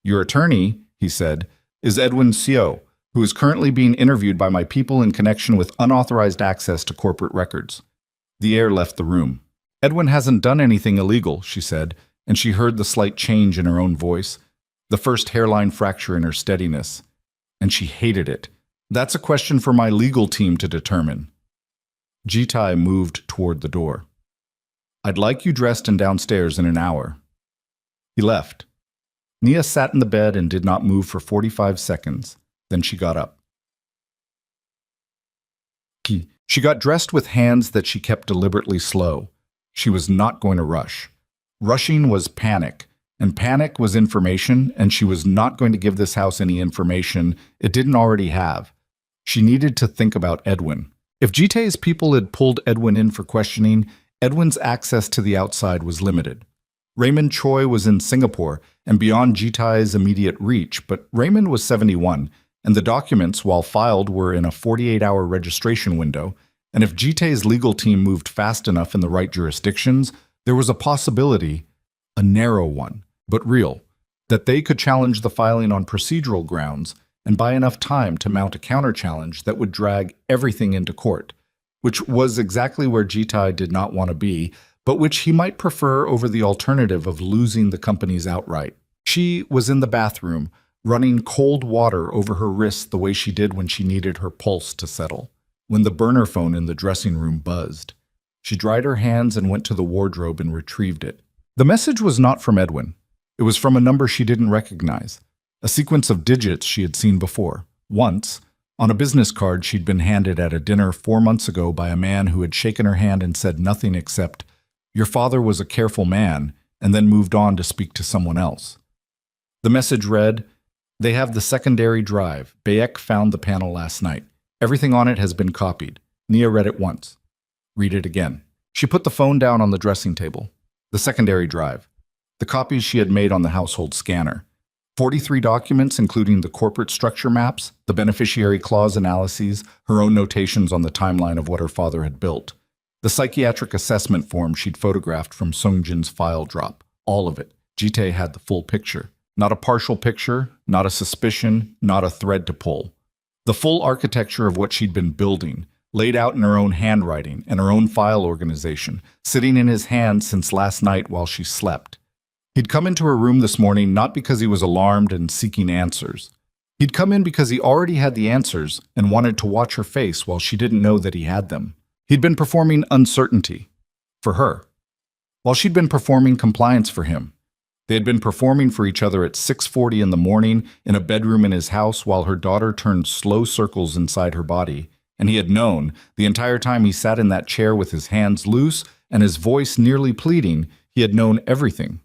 "Your attorney," he said, "is Edwin Seo, who is currently being interviewed by my people in connection with unauthorized access to corporate records." The air left the room. "Edwin hasn't done anything illegal," she said, and she heard the slight change in her own voice, the first hairline fracture in her steadiness, and she hated it. "That's a question for my legal team to determine." Jitai moved toward the door. "I'd like you dressed and downstairs in an hour." He left. Nia sat in the bed and did not move for 45 seconds. Then she got up. She got dressed with hands that she kept deliberately slow. She was not going to rush. Rushing was panic, and panic was information, and she was not going to give this house any information it didn't already have. She needed to think about Edwin. If Jitai's people had pulled Edwin in for questioning, Edwin's access to the outside was limited. Raymond Choi was in Singapore and beyond Jitai's immediate reach, but Raymond was 71, and the documents, while filed, were in a 48-hour registration window, and if Jitai's legal team moved fast enough in the right jurisdictions, there was a possibility, a narrow one, but real, that they could challenge the filing on procedural grounds and buy enough time to mount a counter-challenge that would drag everything into court, which was exactly where Jitai did not want to be, but which he might prefer over the alternative of losing the companies outright. She was in the bathroom, running cold water over her wrists the way she did when she needed her pulse to settle, when the burner phone in the dressing room buzzed. She dried her hands and went to the wardrobe and retrieved it. The message was not from Edwin. It was from a number she didn't recognize, a sequence of digits she had seen before. Once, on a business card she'd been handed at a dinner 4 months ago by a man who had shaken her hand and said nothing except, "Your father was a careful man," and then moved on to speak to someone else. The message read, "They have the secondary drive. Bayek found the panel last night. Everything on it has been copied." Nia read it once. Read it again. She put the phone down on the dressing table. The secondary drive. The copies she had made on the household scanner. 43 documents, including the corporate structure maps, the beneficiary clause analyses, her own notations on the timeline of what her father had built. The psychiatric assessment form she'd photographed from Sungjin's file drop. All of it. Jitai had the full picture. Not a partial picture, not a suspicion, not a thread to pull. The full architecture of what she'd been building, laid out in her own handwriting and her own file organization, sitting in his hand since last night while she slept. He'd come into her room this morning not because he was alarmed and seeking answers. He'd come in because he already had the answers and wanted to watch her face while she didn't know that he had them. He'd been performing uncertainty for her, while she'd been performing compliance for him. They had been performing for each other at 6:40 in the morning in a bedroom in his house while her daughter turned slow circles inside her body, and he had known the entire time he sat in that chair with his hands loose and his voice nearly pleading. He had known everything.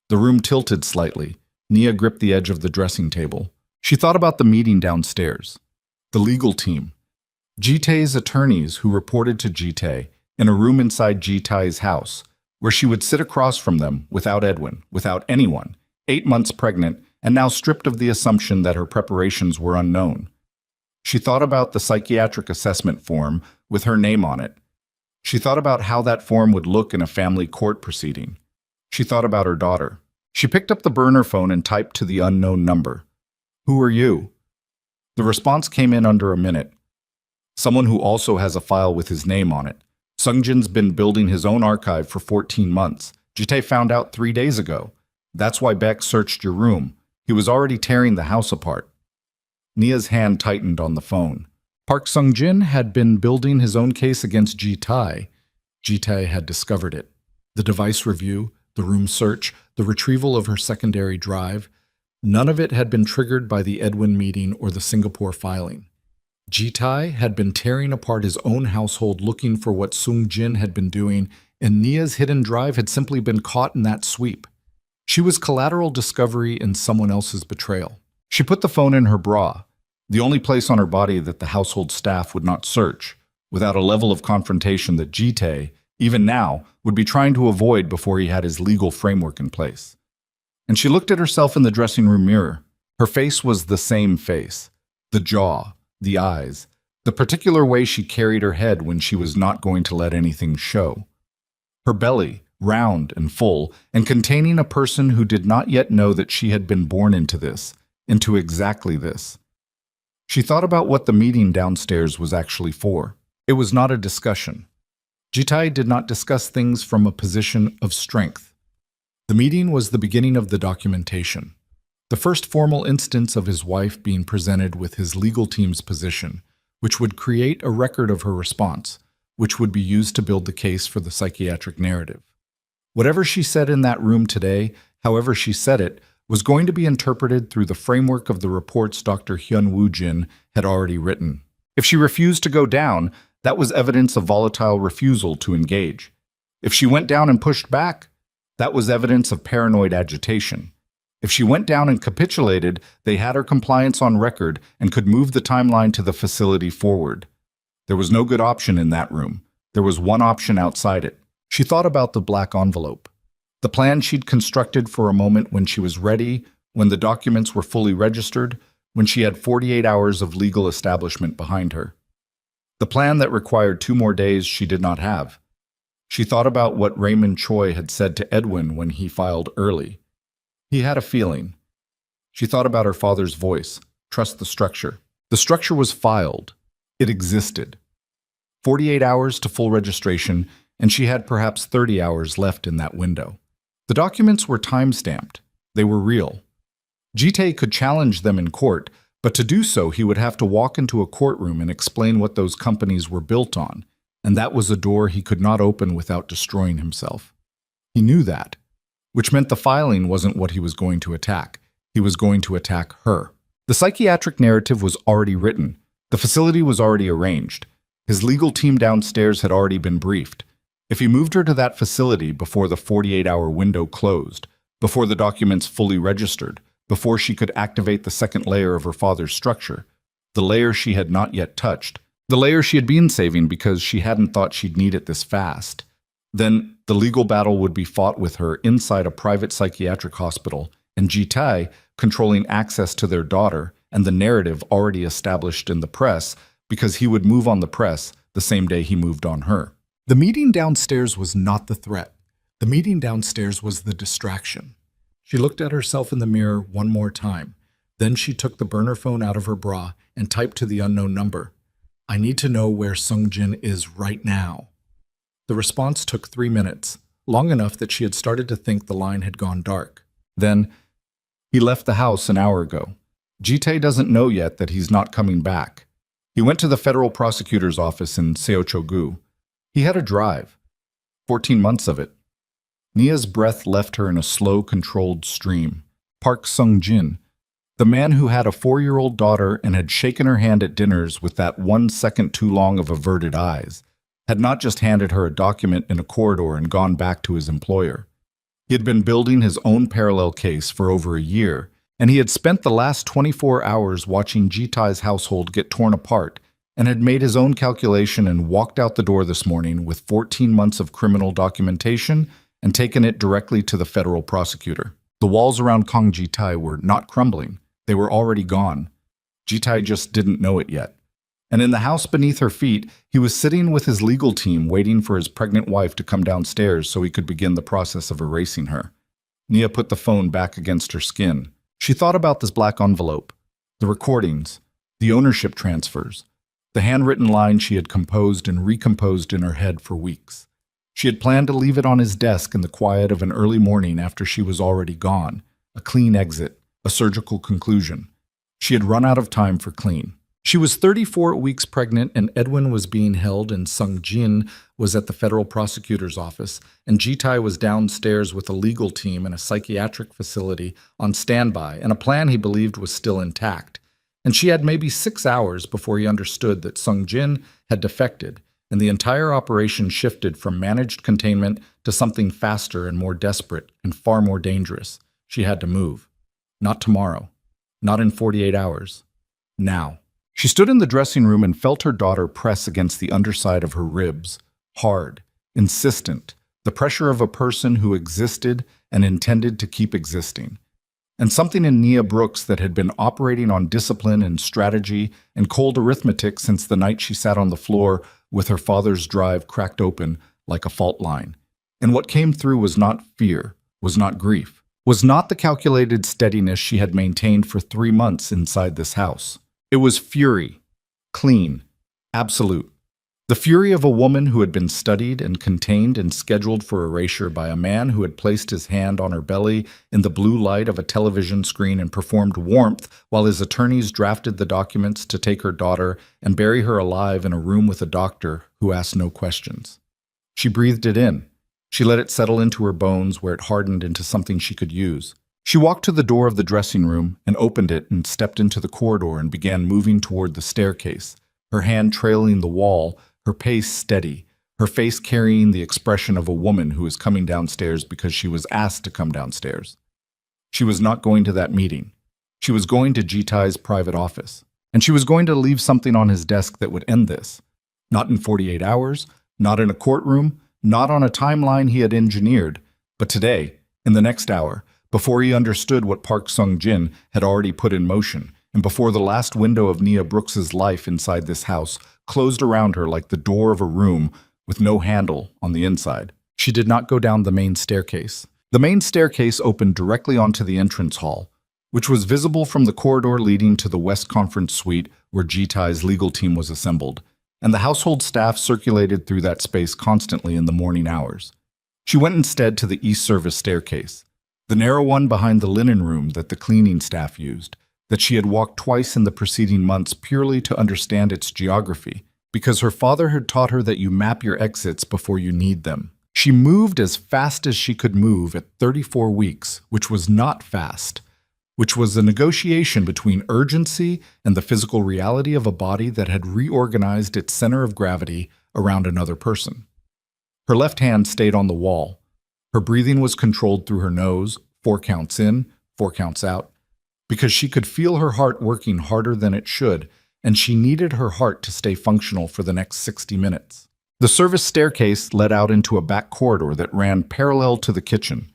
The room tilted slightly. Nia gripped the edge of the dressing table. She thought about the meeting downstairs. The legal team. Jitae's attorneys who reported to Jitae in a room inside Jitae's house, where she would sit across from them without Edwin, without anyone, 8 months pregnant, and now stripped of the assumption that her preparations were unknown. She thought about the psychiatric assessment form with her name on it. She thought about how that form would look in a family court proceeding. She thought about her daughter. She picked up the burner phone and typed to the unknown number. "Who are you?" The response came in under a minute. Someone who also has a file with his name on it. Sungjin's been building his own archive for 14 months. Jitae found out 3 days ago. That's why Beck searched your room. He was already tearing the house apart. Nia's hand tightened on the phone. Park Sungjin had been building his own case against Jitae. Jitae had discovered it. The device review, the room search, the retrieval of her secondary drive, none of it had been triggered by the Edwin meeting or the Singapore filing. Jitae had been tearing apart his own household looking for what Sungjin had been doing, and Nia's hidden drive had simply been caught in that sweep. She was collateral discovery in someone else's betrayal. She put the phone in her bra, the only place on her body that the household staff would not search, without a level of confrontation that Jitae, even now, would be trying to avoid before he had his legal framework in place. And she looked at herself in the dressing room mirror. Her face was the same face. The jaw, the eyes, the particular way she carried her head when she was not going to let anything show. Her belly, round and full, and containing a person who did not yet know that she had been born into this, into exactly this. She thought about what the meeting downstairs was actually for. It was not a discussion. Jitae did not discuss things from a position of strength. The meeting was the beginning of the documentation, the first formal instance of his wife being presented with his legal team's position, which would create a record of her response, which would be used to build the case for the psychiatric narrative. Whatever she said in that room today, however she said it, was going to be interpreted through the framework of the reports Dr. Hyun Woo-jin had already written. If she refused to go down, that was evidence of volatile refusal to engage. If she went down and pushed back, that was evidence of paranoid agitation. If she went down and capitulated, they had her compliance on record and could move the timeline to the facility forward. There was no good option in that room. There was one option outside it. She thought about the black envelope. The plan she'd constructed for a moment when she was ready, when the documents were fully registered, when she had 48 hours of legal establishment behind her. The plan that required 2 more days she did not have. She thought about what Raymond Choi had said to Edwin when he filed early. He had a feeling. She thought about her father's voice. Trust the structure. The structure was filed. It existed. 48 hours to full registration, and she had perhaps 30 hours left in that window. The documents were time-stamped. They were real. Jitae could challenge them in court, but to do so he would have to walk into a courtroom and explain what those companies were built on, and that was a door he could not open without destroying himself. He knew that, which meant the filing wasn't what he was going to attack. He was going to attack her. The psychiatric narrative was already written. The facility was already arranged. His legal team downstairs had already been briefed. If he moved her to that facility before the 48-hour window closed, before the documents fully registered, before she could activate the second layer of her father's structure, the layer she had not yet touched, the layer she had been saving because she hadn't thought she'd need it this fast, then the legal battle would be fought with her inside a private psychiatric hospital, and Jitae controlling access to their daughter and the narrative already established in the press because he would move on the press the same day he moved on her. The meeting downstairs was not the threat. The meeting downstairs was the distraction. She looked at herself in the mirror one more time. Then she took the burner phone out of her bra and typed to the unknown number. "I need to know where Sungjin is right now." The response took 3 minutes. long enough that she had started to think the line had gone dark. Then, he left the house an hour ago. Jitae doesn't know yet that he's not coming back. He went to the federal prosecutor's office in Seocho-gu. He had a drive. 14 months of it. Nia's breath left her in a slow, controlled stream. Park Sung-jin, the man who had a 4-year-old daughter and had shaken her hand at dinners with that 1 second too long of averted eyes, had not just handed her a document in a corridor and gone back to his employer. He had been building his own parallel case for over a year, and he had spent the last 24 hours watching Jitae's household get torn apart and had made his own calculation and walked out the door this morning with 14 months of criminal documentation and taken it directly to the federal prosecutor. The walls around Kong Jitae were not crumbling. They were already gone. Jitae just didn't know it yet. And in the house beneath her feet, he was sitting with his legal team waiting for his pregnant wife to come downstairs so he could begin the process of erasing her. Nia put the phone back against her skin. She thought about this black envelope, the recordings, the ownership transfers, the handwritten line she had composed and recomposed in her head for weeks. She had planned to leave it on his desk in the quiet of an early morning after she was already gone, a clean exit, a surgical conclusion. She had run out of time for clean. She was 34 weeks pregnant and Edwin was being held and Sung-jin was at the federal prosecutor's office and Jitae was downstairs with a legal team in a psychiatric facility on standby and a plan he believed was still intact. And she had maybe 6 hours before he understood that Sung-jin had defected and the entire operation shifted from managed containment to something faster and more desperate and far more dangerous. She had to move. Not tomorrow. Not in 48 hours. Now. She stood in the dressing room and felt her daughter press against the underside of her ribs, hard, insistent, the pressure of a person who existed and intended to keep existing. And something in Nia Brooks that had been operating on discipline and strategy and cold arithmetic since the night she sat on the floor with her father's drive cracked open like a fault line. And what came through was not fear, was not grief, was not the calculated steadiness she had maintained for 3 months inside this house. It was fury, clean, absolute. The fury of a woman who had been studied and contained and scheduled for erasure by a man who had placed his hand on her belly in the blue light of a television screen and performed warmth while his attorneys drafted the documents to take her daughter and bury her alive in a room with a doctor who asked no questions. She breathed it in. She let it settle into her bones where it hardened into something she could use. She walked to the door of the dressing room and opened it and stepped into the corridor and began moving toward the staircase, her hand trailing the wall, her pace steady, her face carrying the expression of a woman who is coming downstairs because she was asked to come downstairs. She was not going to that meeting. She was going to Jitae's private office, and she was going to leave something on his desk that would end this. Not in 48 hours, not in a courtroom, not on a timeline he had engineered, but today, in the next hour, before he understood what Park Sung-jin had already put in motion, and before the last window of Nia Brooks's life inside this house closed around her like the door of a room with no handle on the inside. She did not go down the main staircase. The main staircase opened directly onto the entrance hall, which was visible from the corridor leading to the West Conference Suite where Jitae's legal team was assembled, and the household staff circulated through that space constantly in the morning hours. She went instead to the East Service staircase, the narrow one behind the linen room that the cleaning staff used, that she had walked twice in the preceding months purely to understand its geography, because her father had taught her that you map your exits before you need them. She moved as fast as she could move at 34 weeks, which was not fast, which was a negotiation between urgency and the physical reality of a body that had reorganized its center of gravity around another person. Her left hand stayed on the wall. Her breathing was controlled through her nose, 4 counts in, 4 counts out, because she could feel her heart working harder than it should, and she needed her heart to stay functional for the next 60 minutes. The service staircase led out into a back corridor that ran parallel to the kitchen.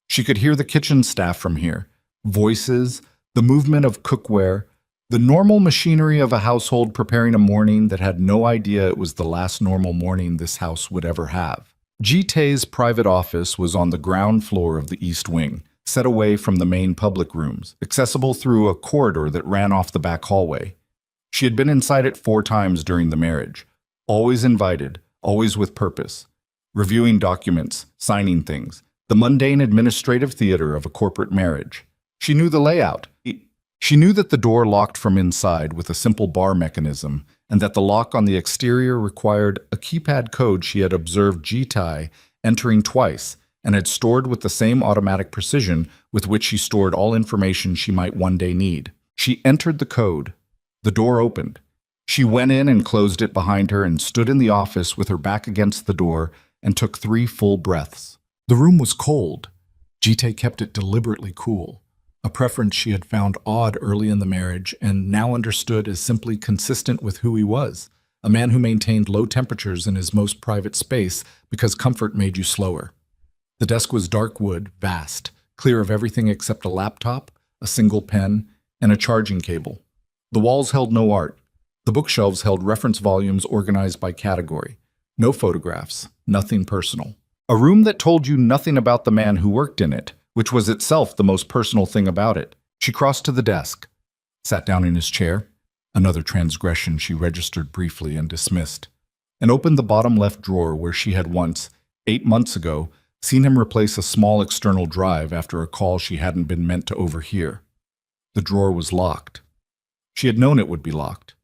She could hear the kitchen staff from here, voices, the movement of cookware, the normal machinery of a household preparing a morning that had no idea it was the last normal morning this house would ever have. Jitae's private office was on the ground floor of the East Wing, set away from the main public rooms, accessible through a corridor that ran off the back hallway. She had been inside it 4 times during the marriage, always invited, always with purpose. reviewing documents, signing things, the mundane administrative theater of a corporate marriage. She knew the layout. She knew that the door locked from inside with a simple bar mechanism, and that the lock on the exterior required a keypad code she had observed Jitai entering twice and had stored with the same automatic precision with which she stored all information she might one day need. She entered the code. The door opened. She went in and closed it behind her and stood in the office with her back against the door and took 3 full breaths. The room was cold. Jitai kept it deliberately cool, a preference she had found odd early in the marriage and now understood as simply consistent with who he was, a man who maintained low temperatures in his most private space because comfort made you slower. The desk was dark wood, vast, clear of everything except a laptop, a single pen, and a charging cable. The walls held no art. The bookshelves held reference volumes organized by category. No photographs, nothing personal. A room that told you nothing about the man who worked in it, which was itself the most personal thing about it. She crossed to the desk, sat down in his chair, another transgression she registered briefly and dismissed, and opened the bottom left drawer where she had once, 8 months ago, seen him replace a small external drive after a call she hadn't been meant to overhear. The drawer was locked. She had known it would be locked.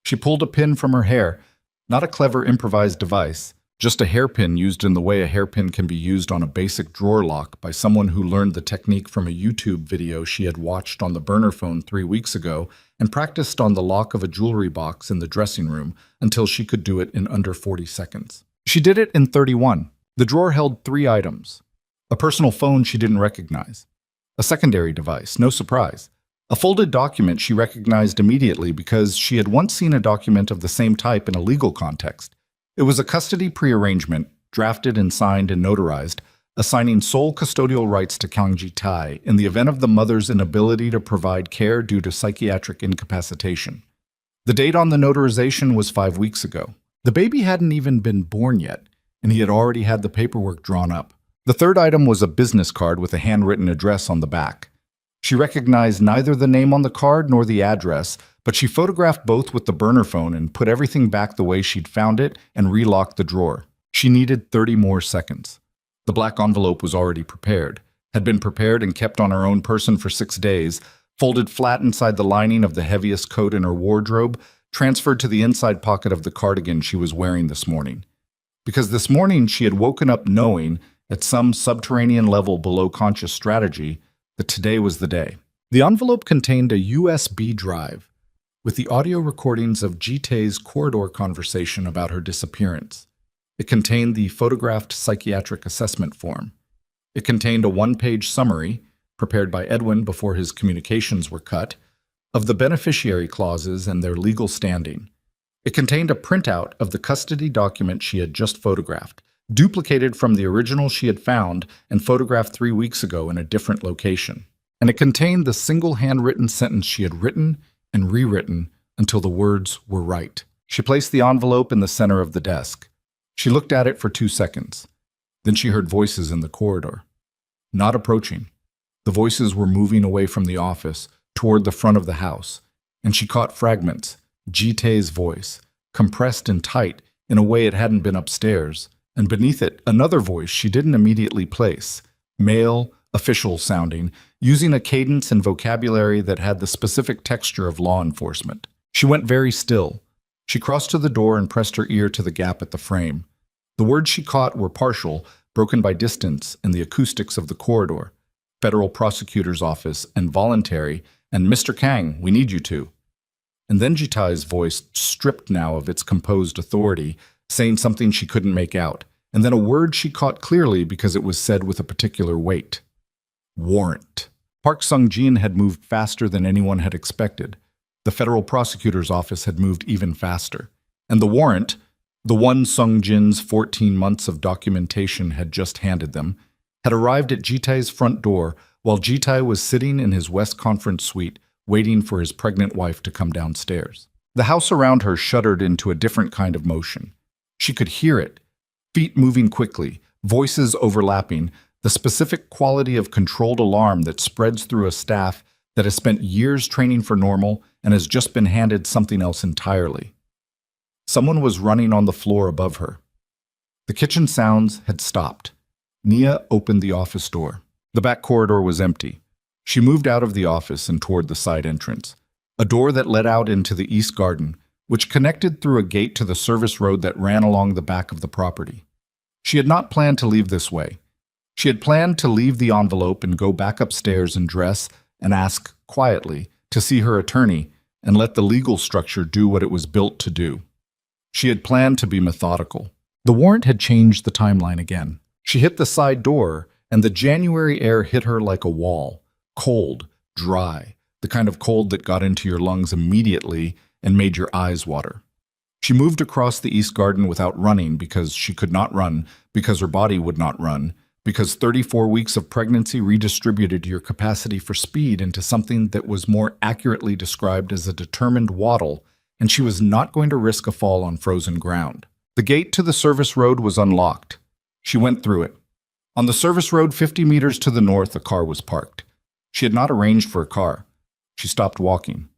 She pulled a pin from her hair, not a clever improvised device, just a hairpin used in the way a hairpin can be used on a basic drawer lock by someone who learned the technique from a YouTube video she had watched on the burner phone 3 weeks ago and practiced on the lock of a jewelry box in the dressing room until she could do it in under 40 seconds. She did it in 31. The drawer held 3 items. A personal phone she didn't recognize. A secondary device, no surprise. A folded document she recognized immediately because she had once seen a document of the same type in a legal context. It was a custody prearrangement, drafted and signed and notarized, assigning sole custodial rights to Kang Ji-tai in the event of the mother's inability to provide care due to psychiatric incapacitation. The date on the notarization was 5 weeks ago. The baby hadn't even been born yet, and he had already had the paperwork drawn up. The third item was a business card with a handwritten address on the back. She recognized neither the name on the card nor the address, but she photographed both with the burner phone and put everything back the way she'd found it and relocked the drawer. She needed 30 more seconds. The black envelope was already prepared, had been prepared and kept on her own person for 6 days, folded flat inside the lining of the heaviest coat in her wardrobe, transferred to the inside pocket of the cardigan she was wearing this morning. Because this morning she had woken up knowing, at some subterranean level below conscious strategy, that today was the day. The envelope contained a USB drive with the audio recordings of Jitai's corridor conversation about her disappearance. It contained the photographed psychiatric assessment form. It contained a 1-page summary, prepared by Edwin before his communications were cut, of the beneficiary clauses and their legal standing. It contained a printout of the custody document she had just photographed, duplicated from the original she had found and photographed 3 weeks ago in a different location. And it contained the single handwritten sentence she had written and rewritten until the words were right. She placed the envelope in the center of the desk. She looked at it for 2 seconds. Then she heard voices in the corridor. Not approaching. The voices were moving away from the office, toward the front of the house, and she caught fragments. Jitai's voice, compressed and tight in a way it hadn't been upstairs, and beneath it, another voice she didn't immediately place, male, official sounding, using a cadence and vocabulary that had the specific texture of law enforcement. She went very still. She crossed to the door and pressed her ear to the gap at the frame. The words she caught were partial, broken by distance and the acoustics of the corridor. Federal prosecutor's office and voluntary, and Mr. Kang, we need you to. And then Jitai's voice, stripped now of its composed authority, saying something she couldn't make out, and then a word she caught clearly because it was said with a particular weight. Warrant. Park Sung-jin had moved faster than anyone had expected. The federal prosecutor's office had moved even faster. And the warrant, the one Sung-jin's 14 months of documentation had just handed them, had arrived at Jitai's front door while Jitai was sitting in his West Conference suite waiting for his pregnant wife to come downstairs. The house around her shuddered into a different kind of motion. She could hear it, feet moving quickly, voices overlapping, the specific quality of controlled alarm that spreads through a staff that has spent years training for normal and has just been handed something else entirely. Someone was running on the floor above her. The kitchen sounds had stopped. Nia opened the office door. The back corridor was empty. She moved out of the office and toward the side entrance, a door that led out into the east garden, which connected through a gate to the service road that ran along the back of the property. She had not planned to leave this way. She had planned to leave the envelope and go back upstairs and dress and ask quietly to see her attorney and let the legal structure do what it was built to do. She had planned to be methodical. The warrant had changed the timeline again. She hit the side door, and the January air hit her like a wall, cold, dry, the kind of cold that got into your lungs immediately and made your eyes water. She moved across the east garden without running because she could not run, because her body would not run, because 34 weeks of pregnancy redistributed your capacity for speed into something that was more accurately described as a determined waddle, and she was not going to risk a fall on frozen ground. The gate to the service road was unlocked. She went through it. On the service road 50 meters to the north, a car was parked. She had not arranged for a car. She stopped walking.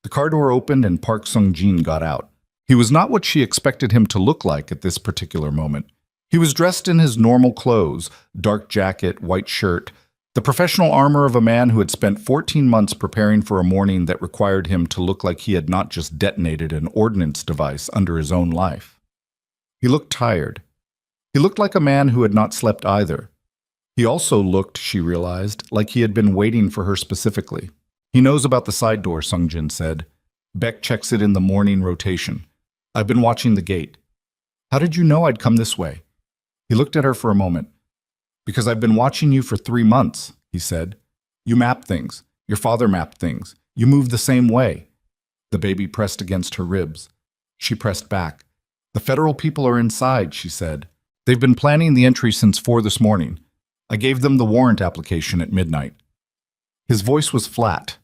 The car door opened and Park Sung-jin got out. He was not what she expected him to look like at this particular moment. He was dressed in his normal clothes, dark jacket, white shirt, the professional armor of a man who had spent 14 months preparing for a morning that required him to look like he had not just detonated an ordnance device under his own life. He looked tired. He looked like a man who had not slept either. He also looked, she realized, like he had been waiting for her specifically. He knows about the side door, Sung-jin said. Beck checks it in the morning rotation. I've been watching the gate. How did you know I'd come this way? He looked at her for a moment. Because I've been watching you for 3 months, he said. You map things. Your father mapped things. You move the same way. The baby pressed against her ribs. She pressed back. The federal people are inside, she said. They've been planning the entry since 4 this morning. I gave them the warrant application at midnight. His voice was flat.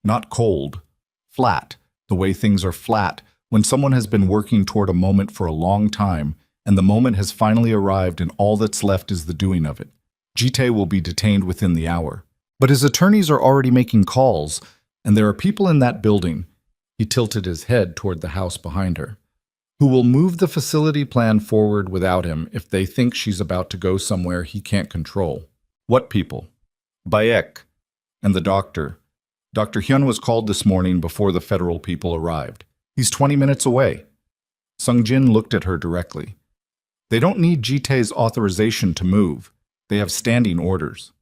Not cold. Flat. The way things are flat when someone has been working toward a moment for a long time and the moment has finally arrived and all that's left is the doing of it. Jitae will be detained within the hour. But his attorneys are already making calls, and there are people in that building, he tilted his head toward the house behind her, who will move the facility plan forward without him if they think she's about to go somewhere he can't control. What people? Bayek and the doctor. Dr. Hyun was called this morning before the federal people arrived. He's 20 minutes away. Sung-jin looked at her directly. They don't need Jitae's authorization to move. They have standing orders.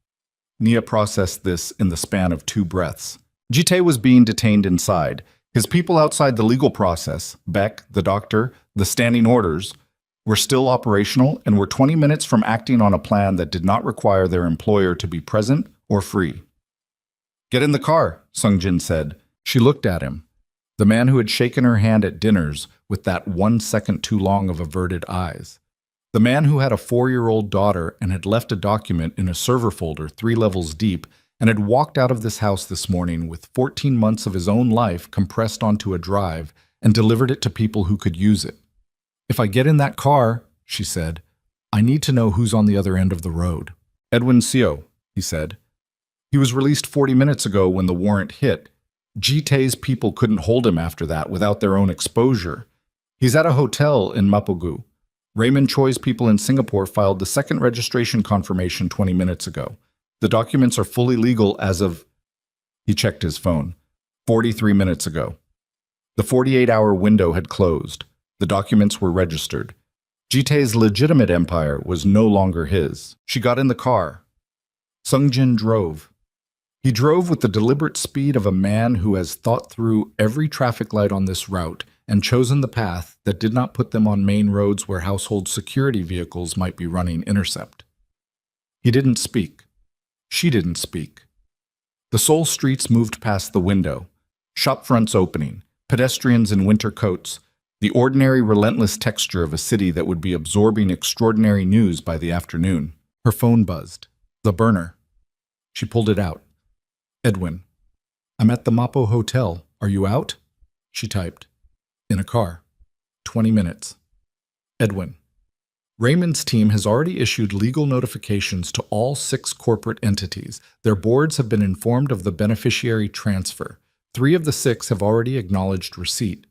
Nia processed this in the span of 2 breaths. Jitae was being detained inside. His people outside the legal process, Beck, the doctor, the standing orders, were still operational and were 20 minutes from acting on a plan that did not require their employer to be present or free. Get in the car, Sung-jin said. She looked at him, the man who had shaken her hand at dinners with that 1 second too long of averted eyes. The man who had a 4-year-old daughter and had left a document in a server folder 3 levels deep and had walked out of this house this morning with 14 months of his own life compressed onto a drive and delivered it to people who could use it. If I get in that car, she said, I need to know who's on the other end of the road. Edwin Seo, he said. He was released 40 minutes ago when the warrant hit. Jitae's people couldn't hold him after that without their own exposure. He's at a hotel in Mapogu. Raymond Choi's people in Singapore filed the second registration confirmation 20 minutes ago. The documents are fully legal as of, he checked his phone, 43 minutes ago. The 48-hour window had closed. The documents were registered. Jitae's legitimate empire was no longer his. She got in the car. Sung-jin drove. He drove with the deliberate speed of a man who has thought through every traffic light on this route and chosen the path that did not put them on main roads where household security vehicles might be running intercept. He didn't speak. She didn't speak. The Seoul streets moved past the window, shop fronts opening, pedestrians in winter coats, the ordinary relentless texture of a city that would be absorbing extraordinary news by the afternoon. Her phone buzzed. The burner. She pulled it out. Edwin. I'm at the Mapo Hotel. Are you out? She typed. In a car. 20 minutes. Edwin. Raymond's team has already issued legal notifications to all 6 corporate entities. Their boards have been informed of the beneficiary transfer. 3 of the 6 have already acknowledged receipt.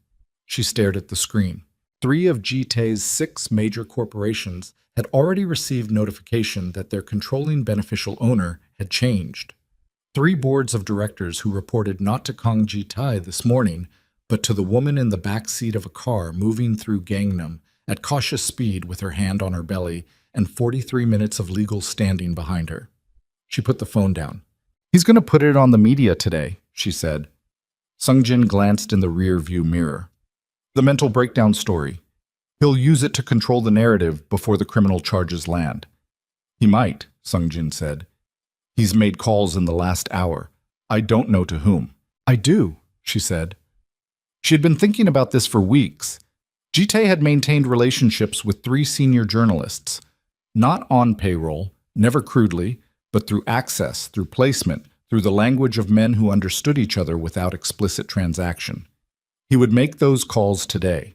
She stared at the screen. 3 of Jitae's 6 major corporations had already received notification that their controlling beneficial owner had changed. 3 boards of directors who reported not to Kang Jitae this morning, but to the woman in the back seat of a car moving through Gangnam at cautious speed with her hand on her belly and 43 minutes of legal standing behind her. She put the phone down. "He's going to put it on the media today," she said. Sungjin glanced in the rear-view mirror. The mental breakdown story. He'll use it to control the narrative before the criminal charges land. He might, Sungjin said. He's made calls in the last hour. I don't know to whom. I do, she said. She had been thinking about this for weeks. Jitae had maintained relationships with 3 senior journalists, not on payroll, never crudely, but through access, through placement, through the language of men who understood each other without explicit transaction. He would make those calls today.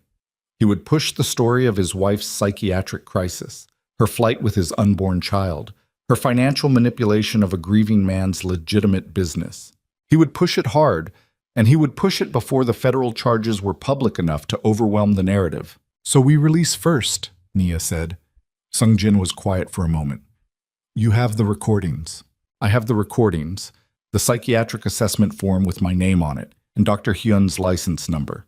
He would push the story of his wife's psychiatric crisis, her flight with his unborn child, her financial manipulation of a grieving man's legitimate business. He would push it hard, and he would push it before the federal charges were public enough to overwhelm the narrative. "So we release first," Nia said. Sungjin was quiet for a moment. "You have the recordings." "I have the recordings, the psychiatric assessment form with my name on it, and Dr. Hyun's license number.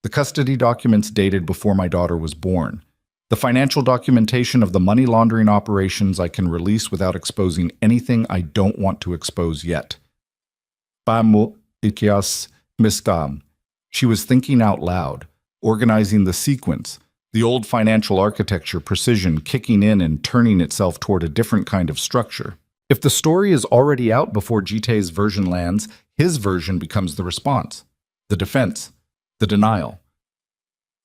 The custody documents dated before my daughter was born. The financial documentation of the money laundering operations I can release without exposing anything I don't want to expose yet." Pamu ikias mistam. She was thinking out loud, organizing the sequence, the old financial architecture precision kicking in and turning itself toward a different kind of structure. If the story is already out before Jitae's version lands, his version becomes the response, the defense, the denial.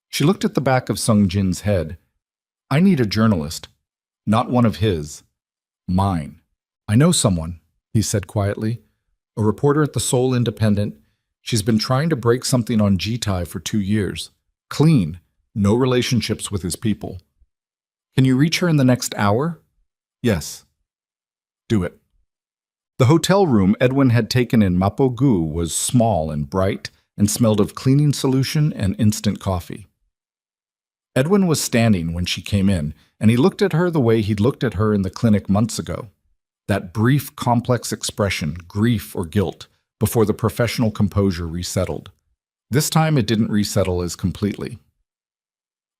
She looked at the back of Sungjin's head. "I need a journalist, not one of his. Mine." "I know someone," he said quietly. "A reporter at the Seoul Independent. She's been trying to break something on Jitae for 2 years. Clean, no relationships with his people. Can you reach her in the next hour?" "Yes." "Do it." The hotel room Edwin had taken in Mapo-gu was small and bright and smelled of cleaning solution and instant coffee. Edwin was standing when she came in, and he looked at her the way he'd looked at her in the clinic months ago. That brief, complex expression, grief or guilt, before the professional composure resettled. This time it didn't resettle as completely.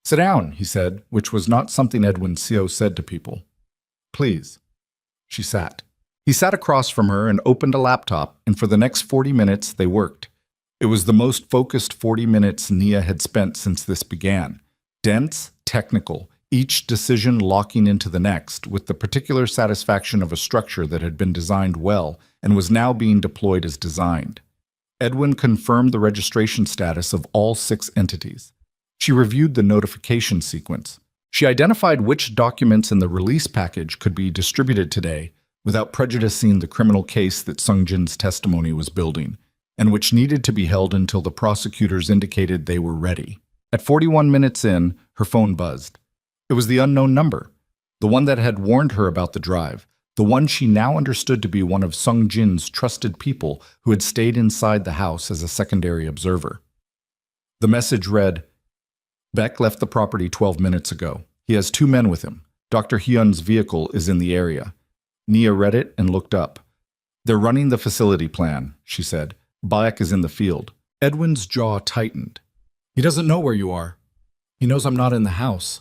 "Sit down," he said, which was not something Edwin Seo said to people. "Please." She sat. He sat across from her and opened a laptop, and for the next 40 minutes they worked. It was the most focused 40 minutes Nia had spent since this began. Dense, technical, each decision locking into the next, with the particular satisfaction of a structure that had been designed well and was now being deployed as designed. Edwin confirmed the registration status of all 6 entities. She reviewed the notification sequence. She identified which documents in the release package could be distributed today without prejudicing the criminal case that Sungjin's testimony was building, and which needed to be held until the prosecutors indicated they were ready. At 41 minutes in, her phone buzzed. It was the unknown number, the one that had warned her about the drive, the one she now understood to be one of Sungjin's trusted people who had stayed inside the house as a secondary observer. The message read, "Beck left the property 12 minutes ago. He has 2 men with him. Dr. Hyun's vehicle is in the area." Nia read it and looked up. "They're running the facility plan," she said. "Beck is in the field." Edwin's jaw tightened. "He doesn't know where you are. He knows I'm not in the house.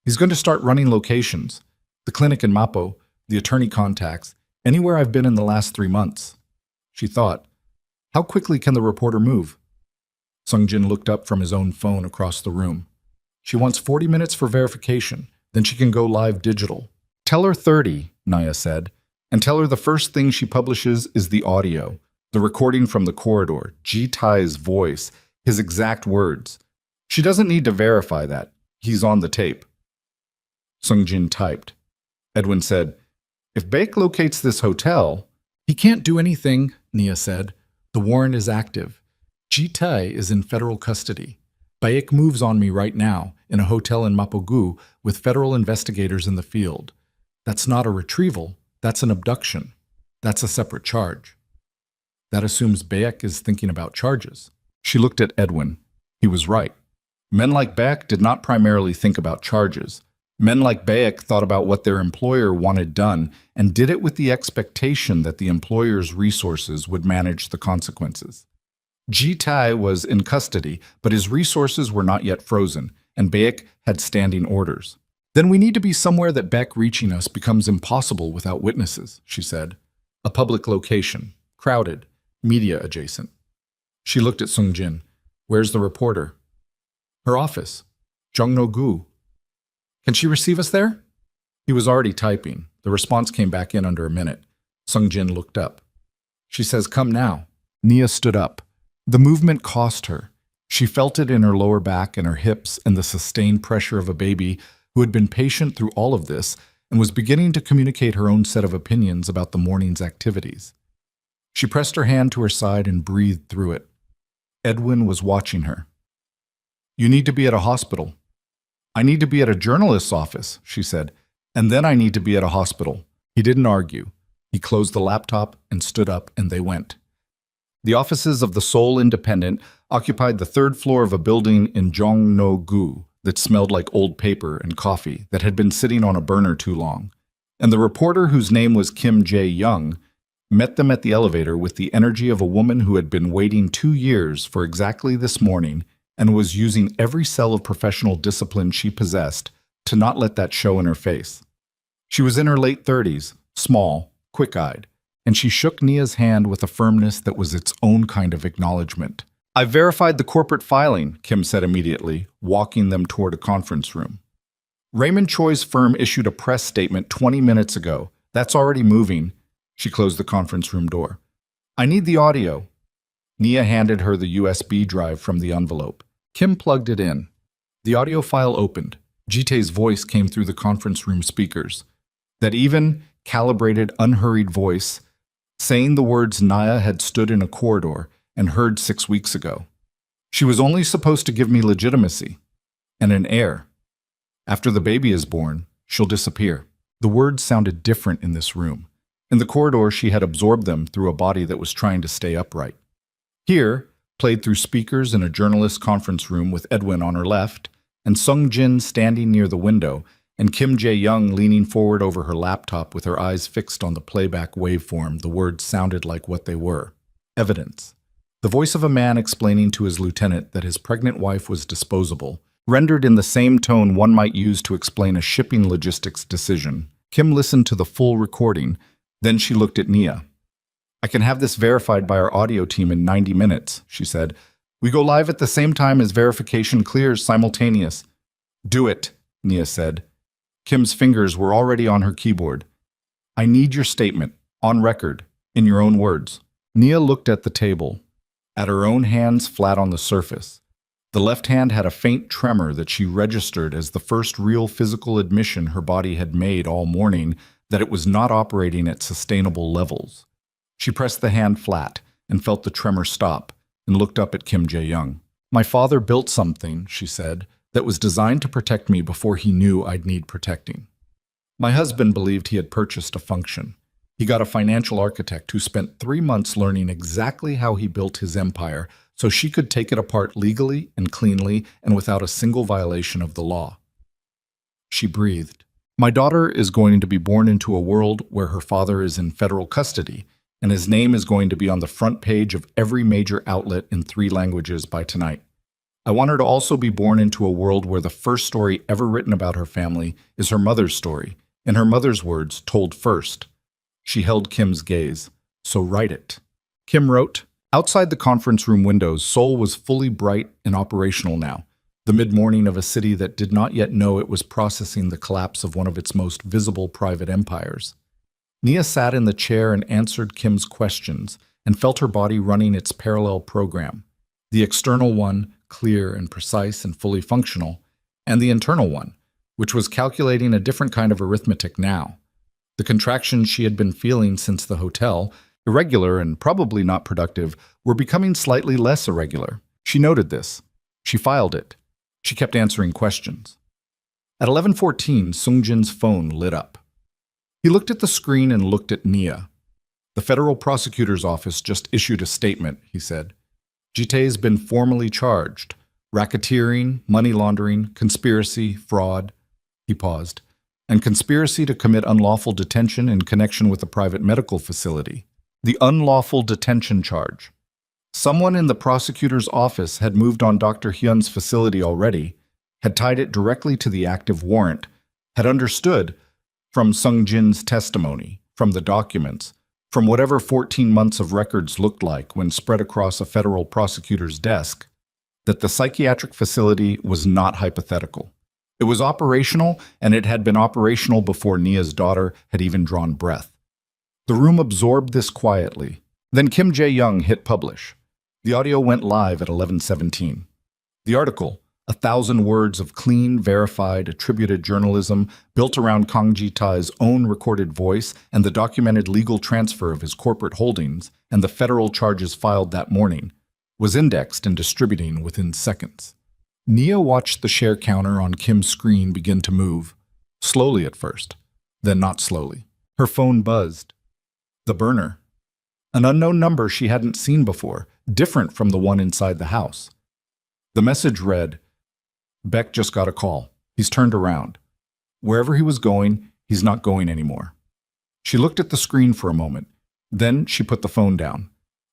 He's going to start running locations. The clinic in Mapo, the attorney contacts, anywhere I've been in the last 3 months." She thought, how quickly can the reporter move? Sungjin looked up from his own phone across the room. "She wants 40 minutes for verification, then she can go live digital." "Tell her 30, Nia said, "and tell her the first thing she publishes is the audio, the recording from the corridor, Jitae's voice, his exact words. She doesn't need to verify that. He's on the tape." Sungjin typed. Edwin said, "If Baek locates this hotel..." "He can't do anything," Nia said. "The warrant is active. Jitae is in federal custody. Baek moves on me right now, in a hotel in Mapo-gu, with federal investigators in the field. That's not a retrieval, that's an abduction. That's a separate charge. That assumes Baek is thinking about charges." She looked at Edwin. He was right. Men like Beck did not primarily think about charges. Men like Beck thought about what their employer wanted done and did it with the expectation that the employer's resources would manage the consequences. Ji-Tai was in custody, but his resources were not yet frozen, and Beck had standing orders. Then we need to be somewhere that Beck reaching us becomes impossible without witnesses, she said. A public location, crowded, media adjacent. She looked at Sung-jin. Where's the reporter? Her office. Jongno-gu. Can she receive us there? He was already typing. The response came back in under a minute. Sung-jin looked up. She says, come now. Nia stood up. The movement cost her. She felt it in her lower back and her hips and the sustained pressure of a baby who had been patient through all of this and was beginning to communicate her own set of opinions about the morning's activities. She pressed her hand to her side and breathed through it. Edwin was watching her. You need to be at a hospital. I need to be at a journalist's office, she said, and then I need to be at a hospital. He didn't argue. He closed the laptop and stood up, and they went. The offices of the Seoul Independent occupied the third floor of a building in Jongno-gu that smelled like old paper and coffee that had been sitting on a burner too long. And the reporter, whose name was Kim Jae-young, met them at the elevator with the energy of a woman who had been waiting 2 years for exactly this morning and was using every cell of professional discipline she possessed to not let that show in her face. She was in her late 30s, small, quick-eyed, and she shook Nia's hand with a firmness that was its own kind of acknowledgement. I've verified the corporate filing, Kim said immediately, walking them toward a conference room. Raymond Choi's firm issued a press statement 20 minutes ago. That's already moving. She closed the conference room door. I need the audio. Nia handed her the USB drive from the envelope. Kim plugged it in. The audio file opened. Jitae's voice came through the conference room speakers. That even, calibrated, unhurried voice, saying the words Nia had stood in a corridor and heard 6 weeks ago. She was only supposed to give me legitimacy and an heir. After the baby is born, she'll disappear. The words sounded different in this room. In the corridor, she had absorbed them through a body that was trying to stay upright. Here, played through speakers in a journalist conference room with Edwin on her left, and Sung-jin standing near the window, and Kim Jae-young leaning forward over her laptop with her eyes fixed on the playback waveform, the words sounded like what they were. Evidence. The voice of a man explaining to his lieutenant that his pregnant wife was disposable, rendered in the same tone one might use to explain a shipping logistics decision. Kim listened to the full recording, then she looked at Nia. I can have this verified by our audio team in 90 minutes, she said. We go live at the same time as verification clears simultaneous. Do it, Nia said. Kim's fingers were already on her keyboard. I need your statement, on record, in your own words. Nia looked at the table, at her own hands flat on the surface. The left hand had a faint tremor that she registered as the first real physical admission her body had made all morning that it was not operating at sustainable levels. She pressed the hand flat and felt the tremor stop and looked up at Kim Jae-young. My father built something, she said, that was designed to protect me before he knew I'd need protecting. My husband believed he had purchased a function. He got a financial architect who spent 3 months learning exactly how he built his empire so she could take it apart legally and cleanly and without a single violation of the law. She breathed. My daughter is going to be born into a world where her father is in federal custody, and his name is going to be on the front page of every major outlet in 3 languages by tonight. I want her to also be born into a world where the first story ever written about her family is her mother's story, in her mother's words, told first. She held Kim's gaze. So write it. Kim wrote. Outside the conference room windows, Seoul was fully bright and operational now, the mid-morning of a city that did not yet know it was processing the collapse of one of its most visible private empires. Nia sat in the chair and answered Kim's questions and felt her body running its parallel program. The external one, clear and precise and fully functional, and the internal one, which was calculating a different kind of arithmetic now. The contractions she had been feeling since the hotel, irregular and probably not productive, were becoming slightly less irregular. She noted this. She filed it. She kept answering questions. At 11:14, Sung-jin's phone lit up. He looked at the screen and looked at Nia. The federal prosecutor's office just issued a statement, he said. Jitae's been formally charged. Racketeering, money laundering, conspiracy, fraud. He paused. And conspiracy to commit unlawful detention in connection with a private medical facility. The unlawful detention charge. Someone in the prosecutor's office had moved on Dr. Hyun's facility already, had tied it directly to the active warrant, had understood from Sung Jin's testimony, from the documents, from whatever 14 months of records looked like when spread across a federal prosecutor's desk, that the psychiatric facility was not hypothetical. It was operational, and it had been operational before Nia's daughter had even drawn breath. The room absorbed this quietly. Then Kim Jae-young hit publish. The audio went live at 11:17. The article, 1,000 words of clean, verified, attributed journalism built around Kang Ji-tae's own recorded voice and the documented legal transfer of his corporate holdings and the federal charges filed that morning, was indexed and distributing within seconds. Nia watched the share counter on Kim's screen begin to move, slowly at first, then not slowly. Her phone buzzed. The burner. An unknown number she hadn't seen before, different from the one inside the house. The message read, "Beck just got a call. He's turned around. Wherever he was going, he's not going anymore." She looked at the screen for a moment. Then she put the phone down.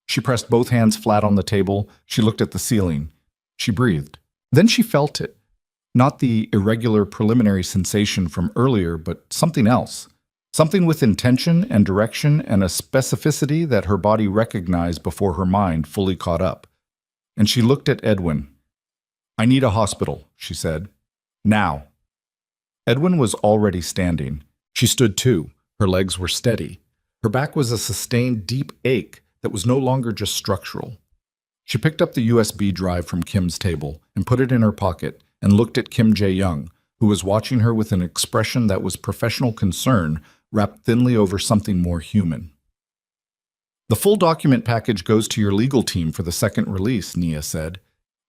She pressed both hands flat on the table. She looked at the ceiling. She breathed. Then she felt it. Not the irregular preliminary sensation from earlier, but something else. Something with intention and direction and a specificity that her body recognized before her mind fully caught up. And she looked at Edwin. "I need a hospital," she said. "Now." Edwin was already standing. She stood too. Her legs were steady. Her back was a sustained deep ache that was no longer just structural. She picked up the USB drive from Kim's table and put it in her pocket and looked at Kim Jae-young, who was watching her with an expression that was professional concern wrapped thinly over something more human. "The full document package goes to your legal team for the second release," Nia said.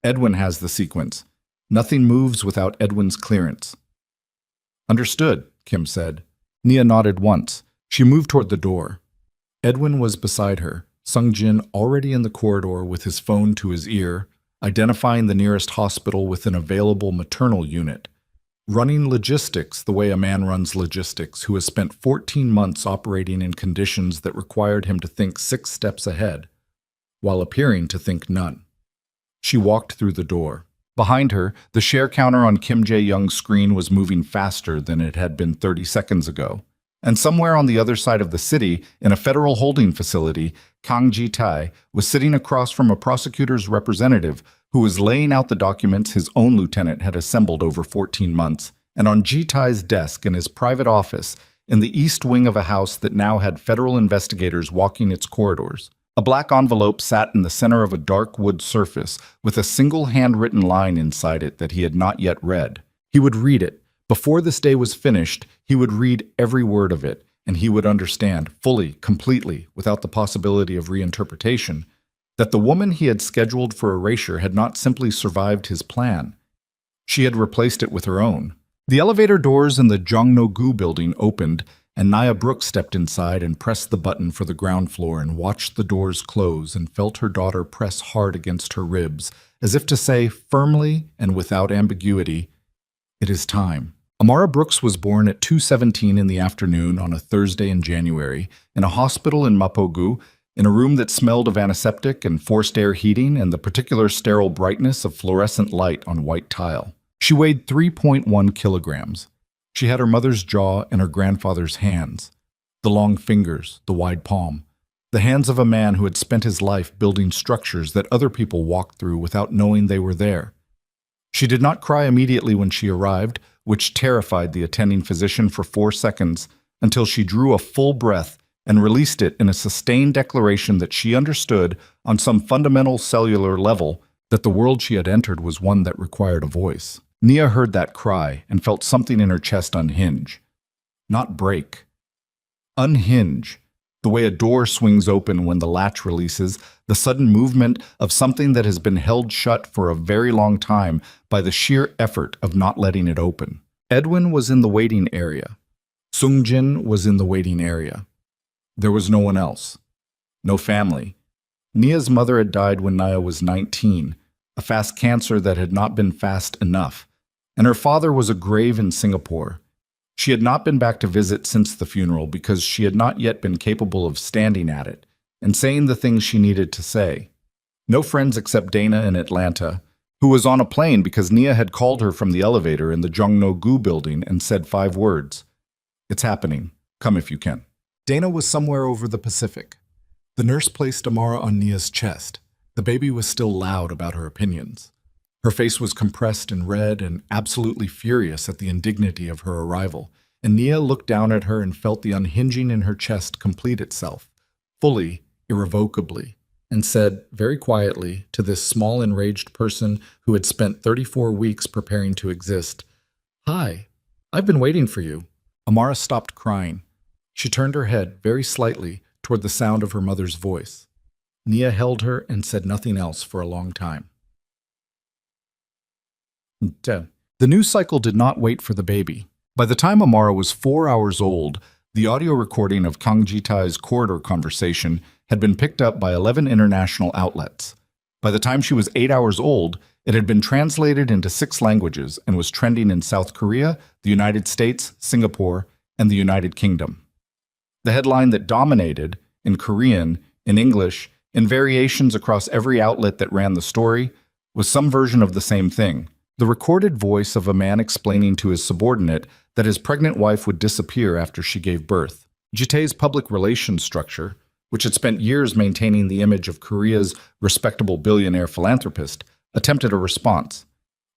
"Edwin has the sequence. Nothing moves without Edwin's clearance." "Understood," Kim said. Nia nodded once. She moved toward the door. Edwin was beside her, Sung Jin already in the corridor with his phone to his ear, identifying the nearest hospital with an available maternal unit. Running logistics the way a man runs logistics who has spent 14 months operating in conditions that required him to think 6 steps ahead, while appearing to think none. She walked through the door. Behind her, the share counter on Kim Jae-young's screen was moving faster than it had been 30 seconds ago. And somewhere on the other side of the city, in a federal holding facility, Kang Ji-tae was sitting across from a prosecutor's representative who was laying out the documents his own lieutenant had assembled over 14 months, and on Ji-tae's desk in his private office in the east wing of a house that now had federal investigators walking its corridors. A black envelope sat in the center of a dark wood surface with a single handwritten line inside it that he had not yet read. He would read it. Before this day was finished, he would read every word of it, and he would understand fully, completely, without the possibility of reinterpretation, that the woman he had scheduled for erasure had not simply survived his plan. She had replaced it with her own. The elevator doors in the Jongno-gu building opened, and Nia Brooks stepped inside and pressed the button for the ground floor and watched the doors close and felt her daughter press hard against her ribs, as if to say, firmly and without ambiguity, "It is time." Amara Brooks was born at 2:17 in the afternoon on a Thursday in January in a hospital in Mapogu, in a room that smelled of antiseptic and forced air heating and the particular sterile brightness of fluorescent light on white tile. She weighed 3.1 kilograms. She had her mother's jaw and her grandfather's hands, the long fingers, the wide palm, the hands of a man who had spent his life building structures that other people walked through without knowing they were there. She did not cry immediately when she arrived, which terrified the attending physician for 4 seconds, until she drew a full breath and released it in a sustained declaration that she understood, on some fundamental cellular level, that the world she had entered was one that required a voice. Nia heard that cry and felt something in her chest unhinge. Not break. Unhinge. The way a door swings open when the latch releases, the sudden movement of something that has been held shut for a very long time by the sheer effort of not letting it open. Edwin was in the waiting area. Sung Jin was in the waiting area. There was no one else. No family. Nia's mother had died when Nia was 19. a fast cancer that had not been fast enough, and her father was a grave in Singapore. She had not been back to visit since the funeral because she had not yet been capable of standing at it and saying the things she needed to say. No friends except Dana in Atlanta, who was on a plane because Nia had called her from the elevator in the Jongno-gu building and said 5 words. "It's happening. Come if you can." Dana was somewhere over the Pacific. The nurse placed Amara on Nia's chest. The baby was still loud about her opinions. Her face was compressed and red and absolutely furious at the indignity of her arrival, and Nia looked down at her and felt the unhinging in her chest complete itself, fully, irrevocably, and said, very quietly, to this small enraged person who had spent 34 weeks preparing to exist, "Hi, I've been waiting for you." Amara stopped crying. She turned her head, very slightly, toward the sound of her mother's voice. Nia held her and said nothing else for a long time. The news cycle did not wait for the baby. By the time Amara was 4 hours old, the audio recording of Kang Ji-tae's corridor conversation had been picked up by 11 international outlets. By the time she was 8 hours old, it had been translated into 6 languages and was trending in South Korea, the United States, Singapore, and the United Kingdom. The headline that dominated, in Korean, in English, in variations across every outlet that ran the story, was some version of the same thing. The recorded voice of a man explaining to his subordinate that his pregnant wife would disappear after she gave birth. Ji-tae's public relations structure, which had spent years maintaining the image of Korea's respectable billionaire philanthropist, attempted a response.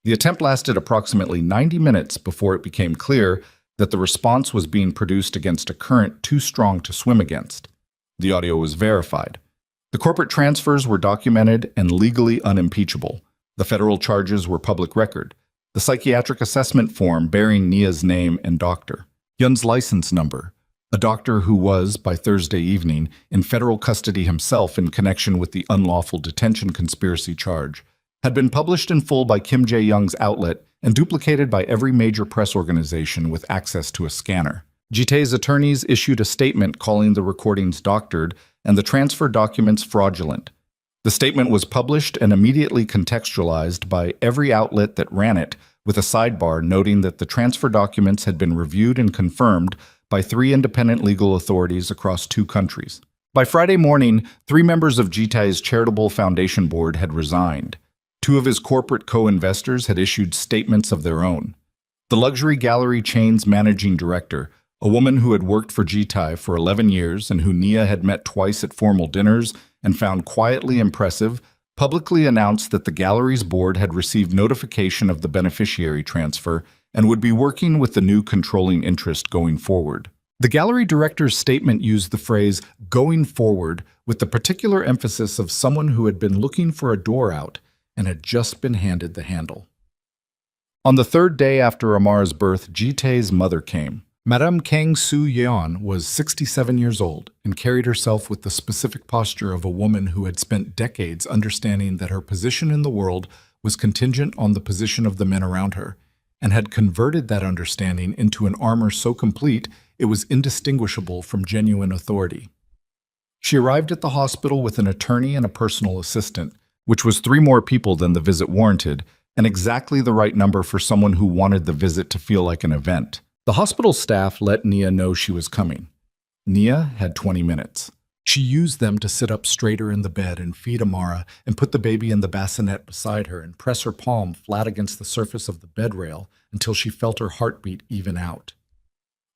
The attempt lasted approximately 90 minutes before it became clear that the response was being produced against a current too strong to swim against. The audio was verified. The corporate transfers were documented and legally unimpeachable. The federal charges were public record. The psychiatric assessment form bearing Nia's name and doctor. Yun's license number. A doctor who was, by Thursday evening, in federal custody himself in connection with the unlawful detention conspiracy charge, had been published in full by Kim Jae-young's outlet and duplicated by every major press organization with access to a scanner. Ji-tae's attorneys issued a statement calling the recordings doctored and the transfer documents fraudulent. The statement was published and immediately contextualized by every outlet that ran it, with a sidebar noting that the transfer documents had been reviewed and confirmed by 3 independent legal authorities across 2 countries. By Friday morning, 3 members of Ji-tae's charitable foundation board had resigned. 2 of his corporate co-investors had issued statements of their own. The luxury gallery chain's managing director, a woman who had worked for Ji-tae for 11 years and who Nia had met twice at formal dinners and found quietly impressive, publicly announced that the gallery's board had received notification of the beneficiary transfer and would be working with the new controlling interest going forward. The gallery director's statement used the phrase "going forward" with the particular emphasis of someone who had been looking for a door out and had just been handed the handle. On the 3rd day after Amara's birth, Ji-tae's mother came. Madame Kang Soo-yeon was 67 years old and carried herself with the specific posture of a woman who had spent decades understanding that her position in the world was contingent on the position of the men around her, and had converted that understanding into an armor so complete it was indistinguishable from genuine authority. She arrived at the hospital with an attorney and a personal assistant, which was 3 more people than the visit warranted, and exactly the right number for someone who wanted the visit to feel like an event. The hospital staff let Nia know she was coming. Nia had 20 minutes. She used them to sit up straighter in the bed and feed Amara and put the baby in the bassinet beside her and press her palm flat against the surface of the bed rail until she felt her heartbeat even out.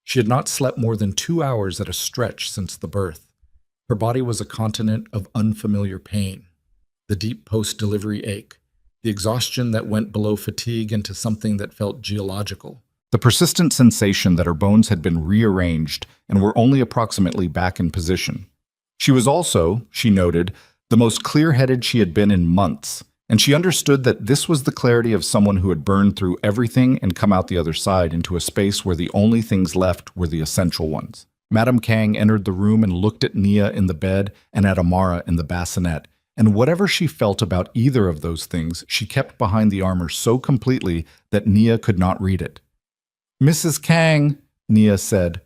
She had not slept more than 2 hours at a stretch since the birth. Her body was a continent of unfamiliar pain. The deep post-delivery ache, the exhaustion that went below fatigue into something that felt geological. The persistent sensation that her bones had been rearranged and were only approximately back in position. She was also, she noted, the most clear-headed she had been in months, and she understood that this was the clarity of someone who had burned through everything and come out the other side into a space where the only things left were the essential ones. Madame Kang entered the room and looked at Nia in the bed and at Amara in the bassinet, and whatever she felt about either of those things, she kept behind the armor so completely that Nia could not read it. "Mrs. Kang," Nia said.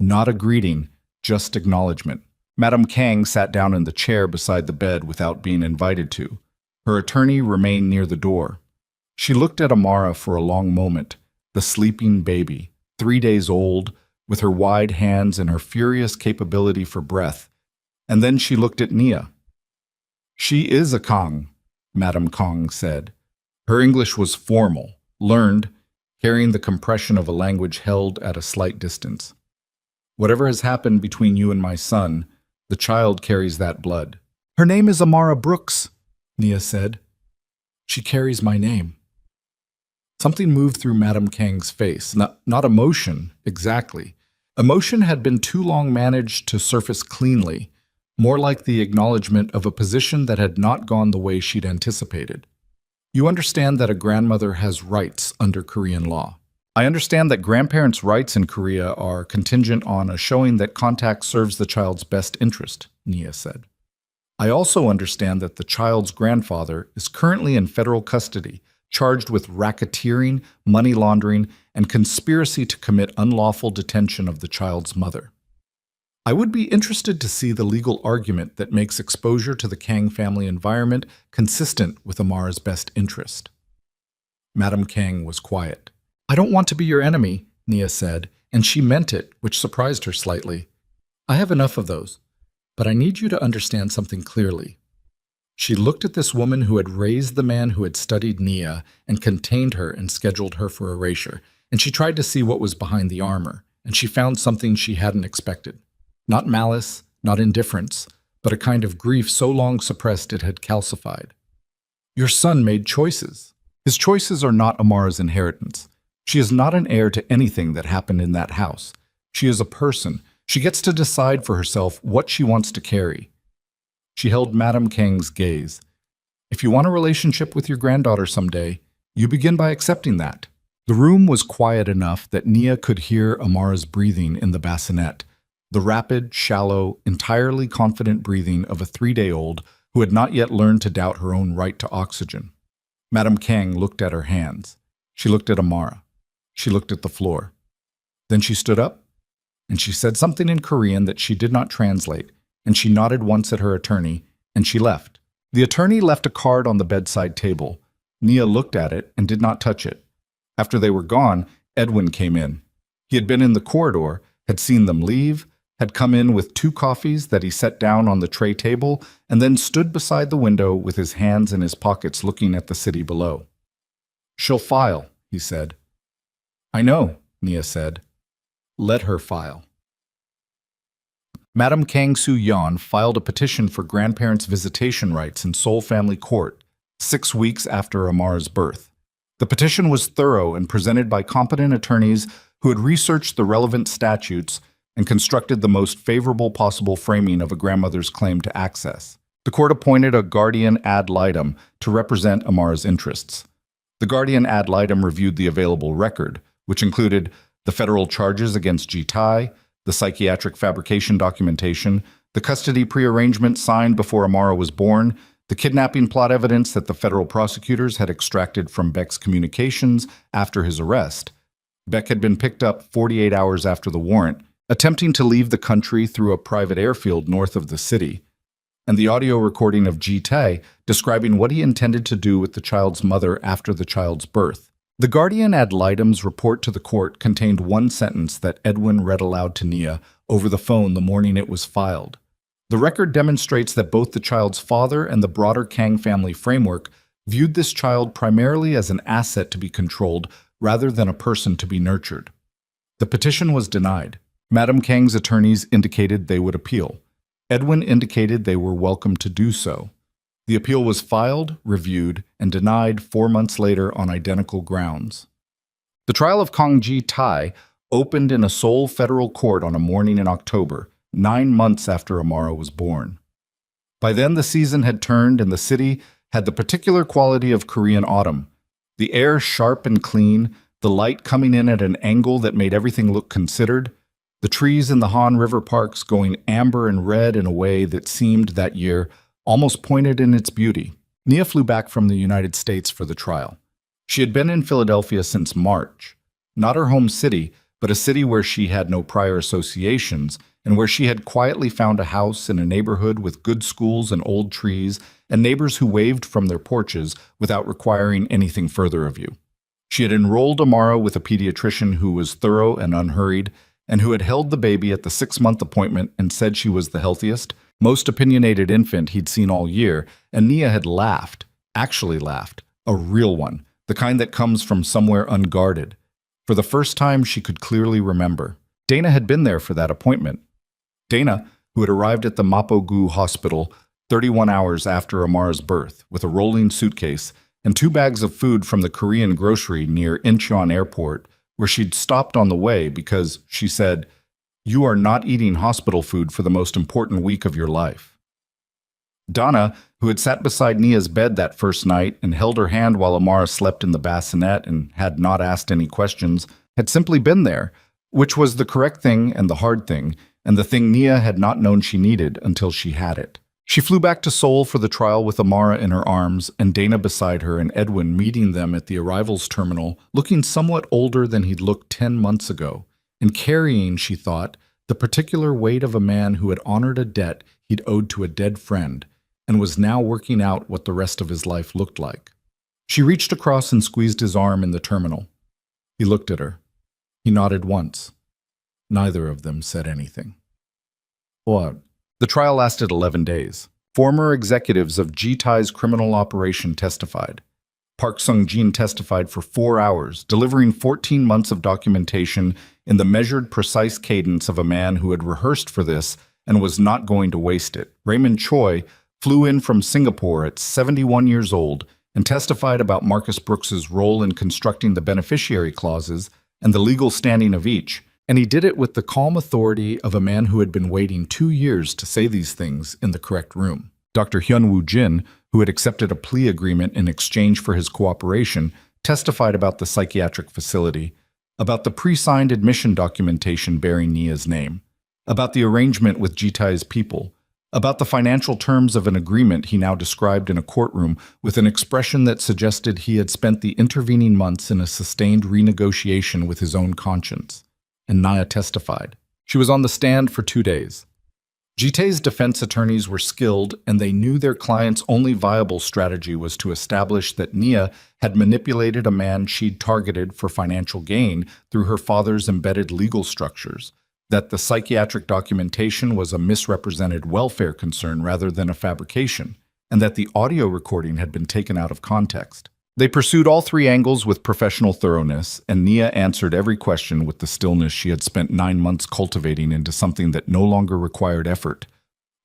Not a greeting, just acknowledgement. Madame Kang sat down in the chair beside the bed without being invited to. Her attorney remained near the door. She looked at Amara for a long moment, the sleeping baby, 3 days old, with her wide hands and her furious capability for breath, and then she looked at Nia. "She is a Kong," Madame Kong said. Her English was formal, learned, carrying the compression of a language held at a slight distance. "Whatever has happened between you and my son, the child carries that blood." "Her name is Amara Brooks," Nia said. "She carries my name." Something moved through Madame Kang's face. Not emotion, exactly. Emotion had been too long managed to surface cleanly, more like the acknowledgement of a position that had not gone the way she'd anticipated. "You understand that a grandmother has rights under Korean law." "I understand that grandparents' rights in Korea are contingent on a showing that contact serves the child's best interest," Nia said. "I also understand that the child's grandfather is currently in federal custody, charged with racketeering, money laundering, and conspiracy to commit unlawful detention of the child's mother. I would be interested to see the legal argument that makes exposure to the Kang family environment consistent with Amara's best interest." Madame Kang was quiet. "I don't want to be your enemy," Nia said, and she meant it, which surprised her slightly. "I have enough of those, but I need you to understand something clearly." She looked at this woman who had raised the man who had studied Nia and contained her and scheduled her for erasure, and she tried to see what was behind the armor, and she found something she hadn't expected. Not malice, not indifference, but a kind of grief so long suppressed it had calcified. "Your son made choices. His choices are not Amara's inheritance. She is not an heir to anything that happened in that house. She is a person. She gets to decide for herself what she wants to carry." She held Madame Kang's gaze. "If you want a relationship with your granddaughter someday, you begin by accepting that." The room was quiet enough that Nia could hear Amara's breathing in the bassinet, the rapid, shallow, entirely confident breathing of a 3-day-old who had not yet learned to doubt her own right to oxygen. Madame Kang looked at her hands. She looked at Amara. She looked at the floor. Then she stood up, and she said something in Korean that she did not translate, and she nodded once at her attorney, and she left. The attorney left a card on the bedside table. Nia looked at it and did not touch it. After they were gone, Edwin came in. He had been in the corridor, had seen them leave, had come in with 2 coffees that he set down on the tray table, and then stood beside the window with his hands in his pockets looking at the city below. "She'll file," he said. "I know," Nia said. "Let her file." Madame Kang Soo-yeon filed a petition for grandparents' visitation rights in Seoul Family Court 6 weeks after Amara's birth. The petition was thorough and presented by competent attorneys who had researched the relevant statutes and constructed the most favorable possible framing of a grandmother's claim to access. The court appointed a guardian ad litem to represent Amara's interests. The guardian ad litem reviewed the available record, which included the federal charges against Ji-tae, the psychiatric fabrication documentation, the custody prearrangement signed before Amara was born, the kidnapping plot evidence that the federal prosecutors had extracted from Beck's communications after his arrest. Beck had been picked up 48 hours after the warrant, attempting to leave the country through a private airfield north of the city, and the audio recording of Ji-tae describing what he intended to do with the child's mother after the child's birth. The guardian ad litem's report to the court contained one sentence that Edwin read aloud to Nia over the phone the morning it was filed. The record demonstrates that both the child's father and the broader Kang family framework viewed this child primarily as an asset to be controlled rather than a person to be nurtured. The petition was denied. Madame Kang's attorneys indicated they would appeal. Edwin indicated they were welcome to do so. The appeal was filed, reviewed, and denied 4 months later on identical grounds. The trial of Kang Ji-tae opened in a Seoul federal court on a morning in October, 9 months after Amara was born. By then the season had turned and the city had the particular quality of Korean autumn. The air sharp and clean, the light coming in at an angle that made everything look considered, the trees in the Han River parks going amber and red in a way that seemed that year almost pointed in its beauty. Nia flew back from the United States for the trial. She had been in Philadelphia since March, not her home city, but a city where she had no prior associations and where she had quietly found a house in a neighborhood with good schools and old trees, and neighbors who waved from their porches without requiring anything further of you. She had enrolled Amara with a pediatrician who was thorough and unhurried, and who had held the baby at the 6-month appointment and said she was the healthiest, most opinionated infant he'd seen all year, and Nia had laughed, actually laughed, a real one, the kind that comes from somewhere unguarded. For the first time she could clearly remember. Dana had been there for that appointment. Dana, who had arrived at the Mapogu hospital 31 hours after Amara's birth, with a rolling suitcase and 2 bags of food from the Korean grocery near Incheon Airport, where she'd stopped on the way because, she said, "You are not eating hospital food for the most important week of your life." Donna, who had sat beside Nia's bed that first night and held her hand while Amara slept in the bassinet and had not asked any questions, had simply been there, which was the correct thing and the hard thing, and the thing Nia had not known she needed until she had it. She flew back to Seoul for the trial with Amara in her arms and Dana beside her, and Edwin meeting them at the arrivals terminal, looking somewhat older than he'd looked 10 months ago, and carrying, she thought, the particular weight of a man who had honored a debt he'd owed to a dead friend, and was now working out what the rest of his life looked like. She reached across and squeezed his arm in the terminal. He looked at her. He nodded once. Neither of them said anything. What? The trial lasted 11 days. Former executives of Jitai's criminal operation testified. Park Sung-jin testified for 4 hours, delivering 14 months of documentation in the measured, precise cadence of a man who had rehearsed for this and was not going to waste it. Raymond Choi flew in from Singapore at 71 years old and testified about Marcus Brooks's role in constructing the beneficiary clauses and the legal standing of each, and he did it with the calm authority of a man who had been waiting 2 years to say these things in the correct room. Dr. Hyun-woo Jin, who had accepted a plea agreement in exchange for his cooperation, testified about the psychiatric facility, about the pre-signed admission documentation bearing Nia's name, about the arrangement with Jitai's people, about the financial terms of an agreement he now described in a courtroom with an expression that suggested he had spent the intervening months in a sustained renegotiation with his own conscience. And Nia testified. She was on the stand for 2 days. Jitai's defense attorneys were skilled, and they knew their client's only viable strategy was to establish that Nia had manipulated a man she'd targeted for financial gain through her father's embedded legal structures, that the psychiatric documentation was a misrepresented welfare concern rather than a fabrication, and that the audio recording had been taken out of context. They pursued all 3 angles with professional thoroughness, and Nia answered every question with the stillness she had spent 9 months cultivating into something that no longer required effort.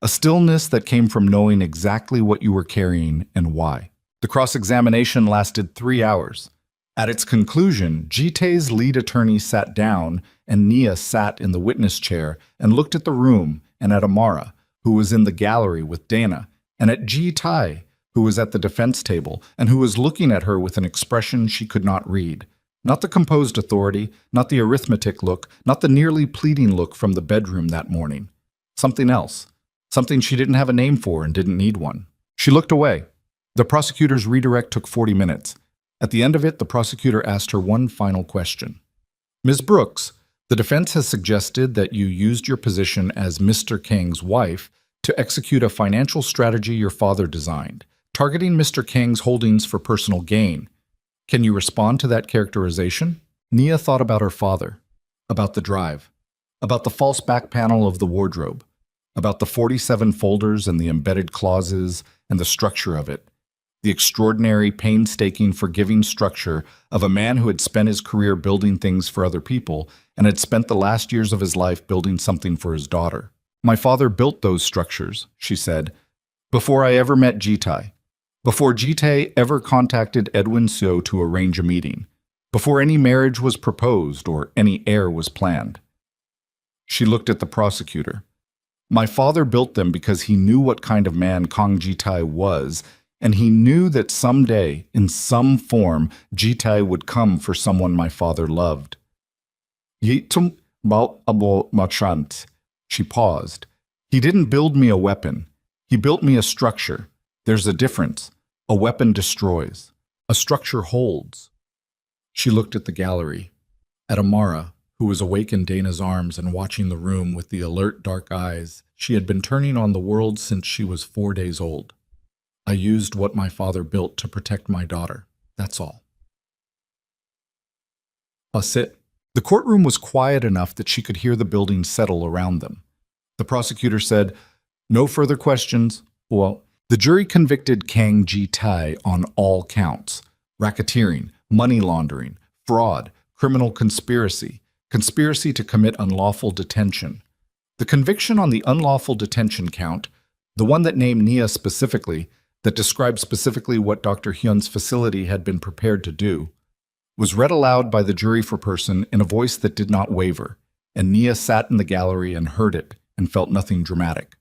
A stillness that came from knowing exactly what you were carrying and why. The cross-examination lasted 3 hours. At its conclusion, Jitai's lead attorney sat down, and Nia sat in the witness chair and looked at the room and at Amara, who was in the gallery with Dana, and at Jitai, who was at the defense table and who was looking at her with an expression she could not read. Not the composed authority, not the arithmetic look, not the nearly pleading look from the bedroom that morning. Something else. Something she didn't have a name for and didn't need one. She looked away. The prosecutor's redirect took 40 minutes. At the end of it, the prosecutor asked her one final question. Ms. Brooks, the defense has suggested that you used your position as Mr. Kang's wife to execute a financial strategy your father designed, targeting Mr. Kang's holdings for personal gain. Can you respond to that characterization? Nia thought about her father, about the drive, about the false back panel of the wardrobe, about the 47 folders and the embedded clauses and the structure of it, the extraordinary, painstaking, forgiving structure of a man who had spent his career building things for other people and had spent the last years of his life building something for his daughter. My father built those structures, she said, before I ever met Jitai. Before Jitai ever contacted Edwin Seo to arrange a meeting, before any marriage was proposed or any heir was planned. She looked at the prosecutor. My father built them because he knew what kind of man Kang Jitai was, and he knew that someday, in some form, Jitai would come for someone my father loved. Yitum mal abo machant. She paused. He didn't build me a weapon. He built me a structure. There's a difference. A weapon destroys. A structure holds. She looked at the gallery, at Amara, who was awake in Dana's arms and watching the room with the alert dark eyes she had been turning on the world since she was 4 days old. I used what my father built to protect my daughter. That's all. Sit. The courtroom was quiet enough that she could hear the building settle around them. The prosecutor said, "No further questions." Well, the jury convicted Kang Ji-tae on all counts: racketeering, money laundering, fraud, criminal conspiracy, conspiracy to commit unlawful detention. The conviction on the unlawful detention count, the one that named Nia specifically, that described specifically what Dr. Hyun's facility had been prepared to do, was read aloud by the jury foreperson in a voice that did not waver, and Nia sat in the gallery and heard it and felt nothing dramatic.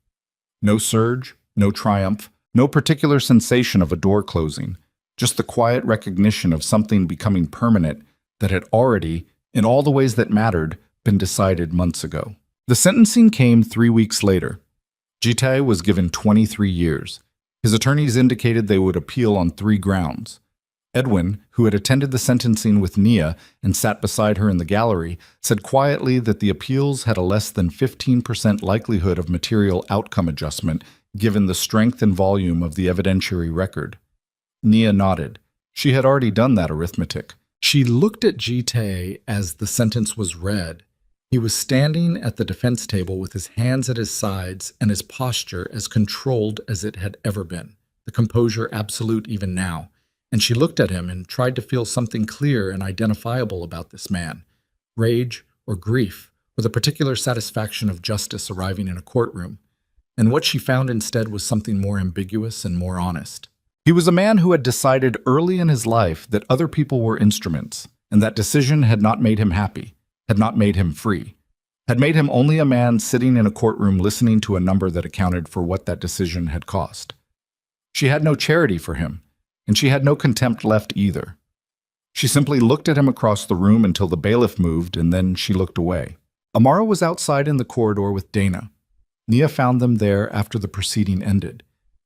No surge, no triumph, no particular sensation of a door closing, just the quiet recognition of something becoming permanent that had already, in all the ways that mattered, been decided months ago. The sentencing came 3 weeks later. Ji-tae was given 23 years. His attorneys indicated they would appeal on 3 grounds. Edwin, who had attended the sentencing with Nia and sat beside her in the gallery, said quietly that the appeals had a less than 15% likelihood of material outcome adjustment given the strength and volume of the evidentiary record. Nia nodded. She had already done that arithmetic. She looked at Ji-tae as the sentence was read. He was standing at the defense table with his hands at his sides and his posture as controlled as it had ever been, the composure absolute even now. And she looked at him and tried to feel something clear and identifiable about this man: rage or grief, or the particular satisfaction of justice arriving in a courtroom. And what she found instead was something more ambiguous and more honest. He was a man who had decided early in his life that other people were instruments, and that decision had not made him happy, had not made him free, had made him only a man sitting in a courtroom listening to a number that accounted for what that decision had cost. She had no charity for him, and she had no contempt left either. She simply looked at him across the room until the bailiff moved, and then she looked away. Amara was outside in the corridor with Dana. Nia found them there after the proceeding ended.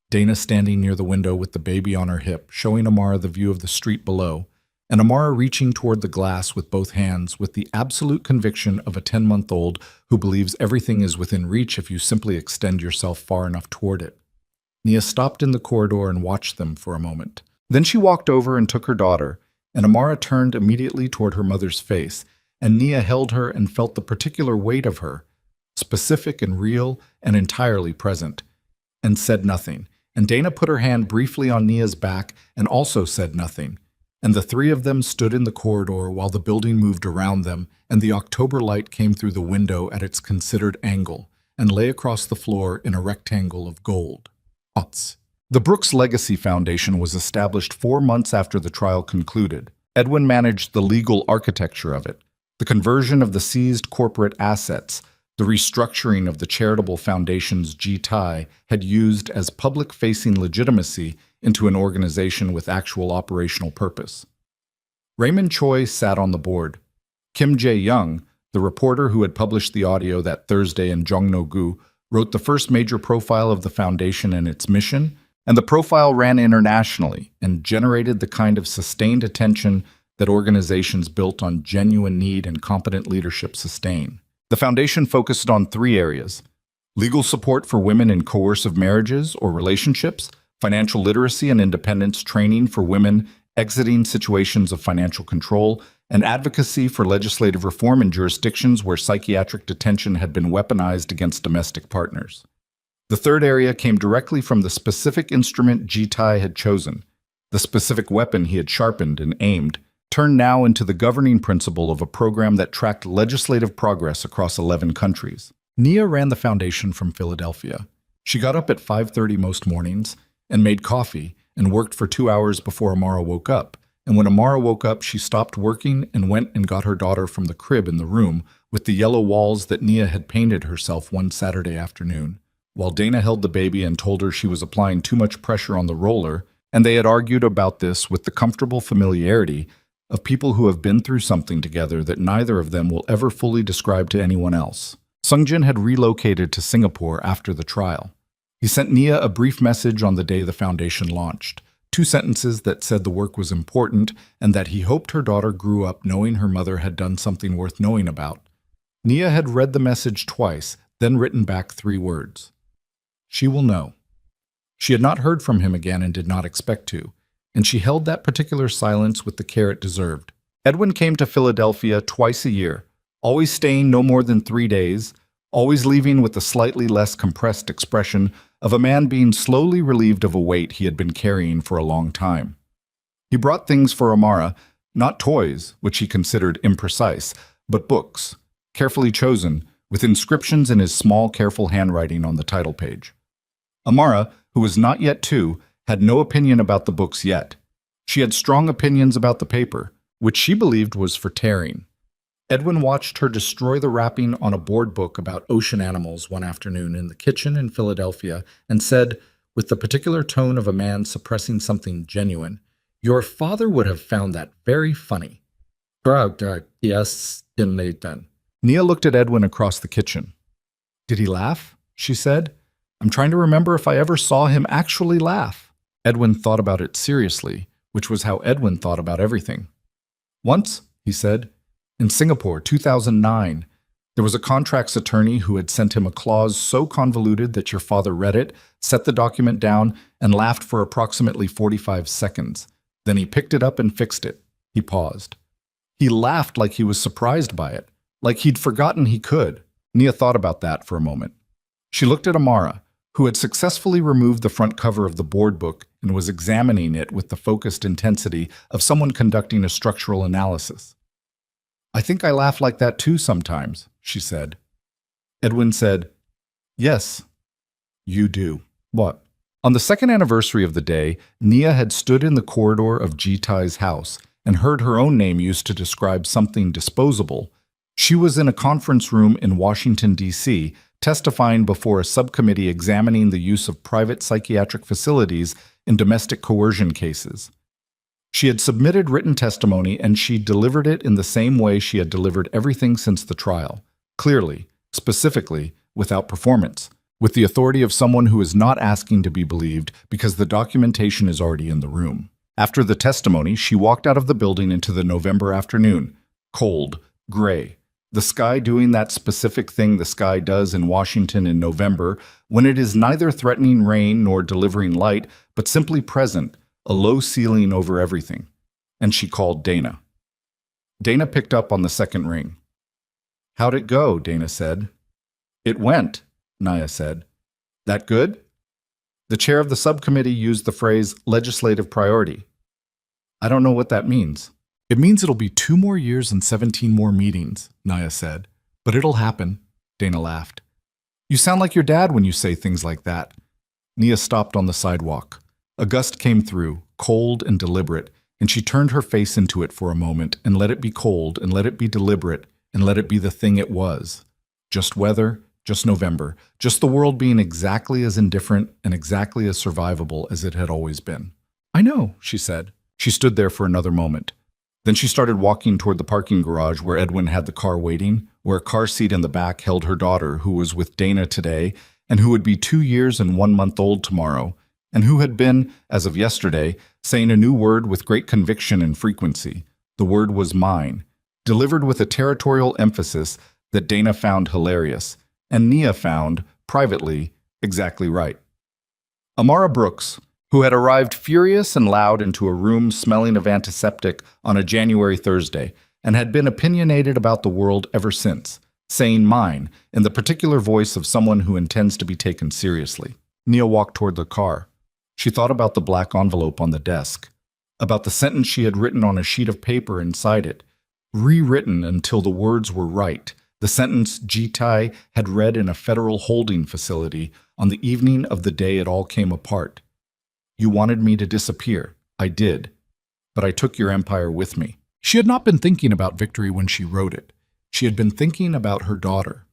Dana standing near the window with the baby on her hip, showing Amara the view of the street below, and Amara reaching toward the glass with both hands with the absolute conviction of a 10-month-old who believes everything is within reach if you simply extend yourself far enough toward it. Nia stopped in the corridor and watched them for a moment. Then she walked over and took her daughter, and Amara turned immediately toward her mother's face, and Nia held her and felt the particular weight of her, specific and real and entirely present, and said nothing. And Dana put her hand briefly on Nia's back and also said nothing. And the 3 of them stood in the corridor while the building moved around them, and the October light came through the window at its considered angle and lay across the floor in a rectangle of gold. The Brooks Legacy Foundation was established 4 months after the trial concluded. Edwin managed the legal architecture of it, the conversion of the seized corporate assets, the restructuring of the charitable foundations Ji-tae had used as public-facing legitimacy into an organization with actual operational purpose. Raymond Choi sat on the board. Kim Jae-young, the reporter who had published the audio that Thursday in Jongno-gu, wrote the first major profile of the foundation and its mission, and the profile ran internationally and generated the kind of sustained attention that organizations built on genuine need and competent leadership sustain. The foundation focused on 3 areas: legal support for women in coercive marriages or relationships, financial literacy and independence training for women exiting situations of financial control, and advocacy for legislative reform in jurisdictions where psychiatric detention had been weaponized against domestic partners. The 3rd area came directly from the specific instrument Ji-tae had chosen, the specific weapon he had sharpened and aimed, turned now into the governing principle of a program that tracked legislative progress across 11 countries. Nia ran the foundation from Philadelphia. She got up at 5:30 most mornings and made coffee and worked for 2 hours before Amara woke up. And when Amara woke up, she stopped working and went and got her daughter from the crib in the room with the yellow walls that Nia had painted herself one Saturday afternoon, while Dana held the baby and told her she was applying too much pressure on the roller, and they had argued about this with the comfortable familiarity of people who have been through something together that neither of them will ever fully describe to anyone else. Sungjin had relocated to Singapore after the trial. He sent Nia a brief message on the day the foundation launched, 2 sentences that said the work was important and that he hoped her daughter grew up knowing her mother had done something worth knowing about. Nia had read the message twice, then written back 3 words. She will know. She had not heard from him again and did not expect to, and she held that particular silence with the care it deserved. Edwin came to Philadelphia twice a year, always staying no more than 3 days, always leaving with a slightly less compressed expression of a man being slowly relieved of a weight he had been carrying for a long time. He brought things for Amara, not toys, which he considered imprecise, but books, carefully chosen, with inscriptions in his small, careful handwriting on the title page. Amara, who was not yet 2, had no opinion about the books yet. She had strong opinions about the paper, which she believed was for tearing. Edwin watched her destroy the wrapping on a board book about ocean animals one afternoon in the kitchen in Philadelphia and said, with the particular tone of a man suppressing something genuine, "Your father would have found that very funny." Yes, then. Nia looked at Edwin across the kitchen. "Did he laugh?" she said. "I'm trying to remember if I ever saw him actually laugh." Edwin thought about it seriously, which was how Edwin thought about everything. "Once," he said, "in Singapore, 2009, there was a contracts attorney who had sent him a clause so convoluted that your father read it, set the document down, and laughed for approximately 45 seconds. Then he picked it up and fixed it." He paused. "He laughed like he was surprised by it, like he'd forgotten he could." Nia thought about that for a moment. She looked at Amara, who had successfully removed the front cover of the board book and was examining it with the focused intensity of someone conducting a structural analysis. "I think I laugh like that too sometimes," she said. Edwin said, "Yes, you do." "What?" On the second anniversary of the day, Nia had stood in the corridor of Jitai's house and heard her own name used to describe something disposable. She was in a conference room in Washington, D.C., testifying before a subcommittee examining the use of private psychiatric facilities in domestic coercion cases. She had submitted written testimony and she delivered it in the same way she had delivered everything since the trial, clearly, specifically, without performance, with the authority of someone who is not asking to be believed because the documentation is already in the room. After the testimony, she walked out of the building into the November afternoon, cold, gray, the sky doing that specific thing the sky does in Washington in November when it is neither threatening rain nor delivering light, but simply present, a low ceiling over everything. And she called Dana. Dana picked up on the second ring. "How'd it go?" Dana said. "It went," Nia said. "That good?" The chair of the subcommittee used the phrase legislative priority. "I don't know what that means." "It means it'll be 2 more years and 17 more meetings," Nia said. "But it'll happen," Dana laughed. "You sound like your dad when you say things like that." Nia stopped on the sidewalk. A gust came through, cold and deliberate, and she turned her face into it for a moment and let it be cold and let it be deliberate and let it be the thing it was. Just weather, just November, just the world being exactly as indifferent and exactly as survivable as it had always been. "I know," she said. She stood there for another moment. Then she started walking toward the parking garage where Edwin had the car waiting, where a car seat in the back held her daughter, who was with Dana today and who would be 2 years and 1 month old tomorrow, and who had been, as of yesterday, saying a new word with great conviction and frequency. The word was mine, delivered with a territorial emphasis that Dana found hilarious, and Nia found, privately, exactly right. Amara Brooks, who had arrived furious and loud into a room smelling of antiseptic on a January Thursday, and had been opinionated about the world ever since, saying mine in the particular voice of someone who intends to be taken seriously. Nia walked toward the car. She thought about the black envelope on the desk, about the sentence she had written on a sheet of paper inside it, rewritten until the words were right, the sentence Jitai had read in a federal holding facility on the evening of the day it all came apart. "You wanted me to disappear. I did. But I took your empire with me." She had not been thinking about victory when she wrote it. She had been thinking about her daughter,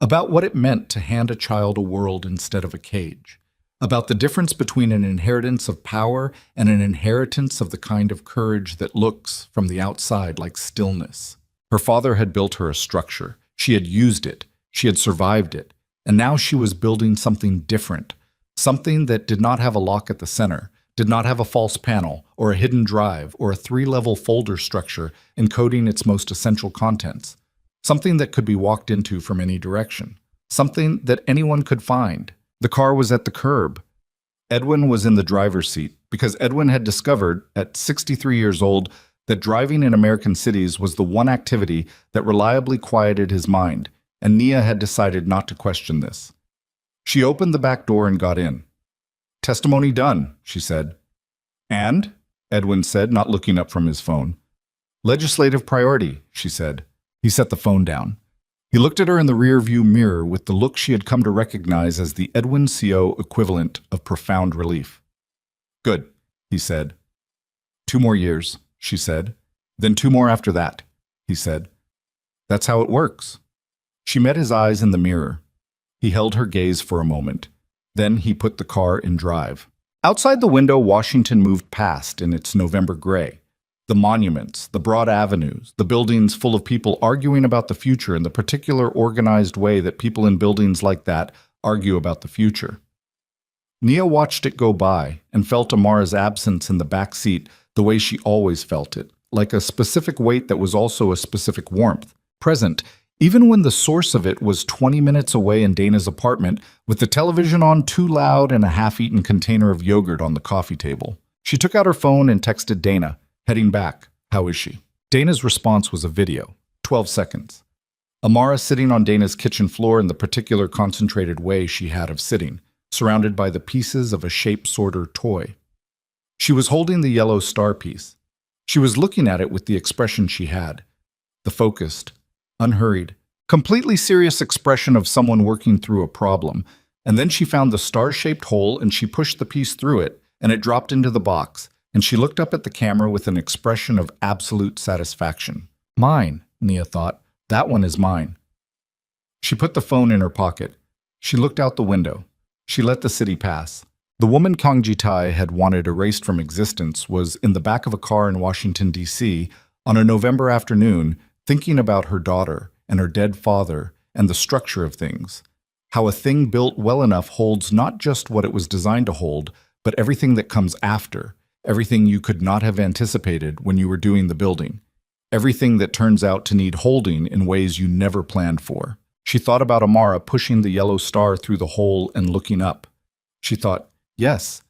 about what it meant to hand a child a world instead of a cage, about the difference between an inheritance of power and an inheritance of the kind of courage that looks, from the outside, like stillness. Her father had built her a structure. She had used it. She had survived it. And now she was building something different, something that did not have a lock at the center, did not have a false panel or a hidden drive or a 3-level folder structure encoding its most essential contents. Something that could be walked into from any direction. Something that anyone could find. The car was at the curb. Edwin was in the driver's seat because Edwin had discovered, at 63 years old, that driving in American cities was the one activity that reliably quieted his mind, and Nia had decided not to question this. She opened the back door and got in. "Testimony done," she said. "And?" Edwin said, not looking up from his phone. "Legislative priority," she said. He set the phone down. He looked at her in the rear-view mirror with the look she had come to recognize as the Edwin CO equivalent of profound relief. "Good," he said. "2 more years," she said. "Then 2 more after that," he said. "That's how it works." She met his eyes in the mirror. He held her gaze for a moment. Then he put the car in drive. Outside the window, Washington moved past in its November gray. The monuments, the broad avenues, the buildings full of people arguing about the future in the particular organized way that people in buildings like that argue about the future. Nia watched it go by and felt Amara's absence in the back seat the way she always felt it, like a specific weight that was also a specific warmth, present, even when the source of it was 20 minutes away in Dana's apartment with the television on too loud and a half-eaten container of yogurt on the coffee table. She took out her phone and texted Dana, heading back. "How is she?" Dana's response was a video, 12 seconds. Amara sitting on Dana's kitchen floor in the particular concentrated way she had of sitting, surrounded by the pieces of a shape sorter toy. She was holding the yellow star piece. She was looking at it with the expression she had, the focused, unhurried, completely serious expression of someone working through a problem, and then she found the star-shaped hole and she pushed the piece through it, and it dropped into the box, and she looked up at the camera with an expression of absolute satisfaction. "Mine," Nia thought. "That one is mine." She put the phone in her pocket. She looked out the window. She let the city pass. The woman Kang Ji-tae had wanted erased from existence was in the back of a car in Washington, D.C. on a November afternoon, thinking about her daughter and her dead father and the structure of things. How a thing built well enough holds not just what it was designed to hold, but everything that comes after, everything you could not have anticipated when you were doing the building, everything that turns out to need holding in ways you never planned for. She thought about Amara pushing the yellow star through the hole and looking up. She thought, yes,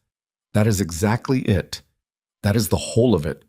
that is exactly it. That is the whole of it.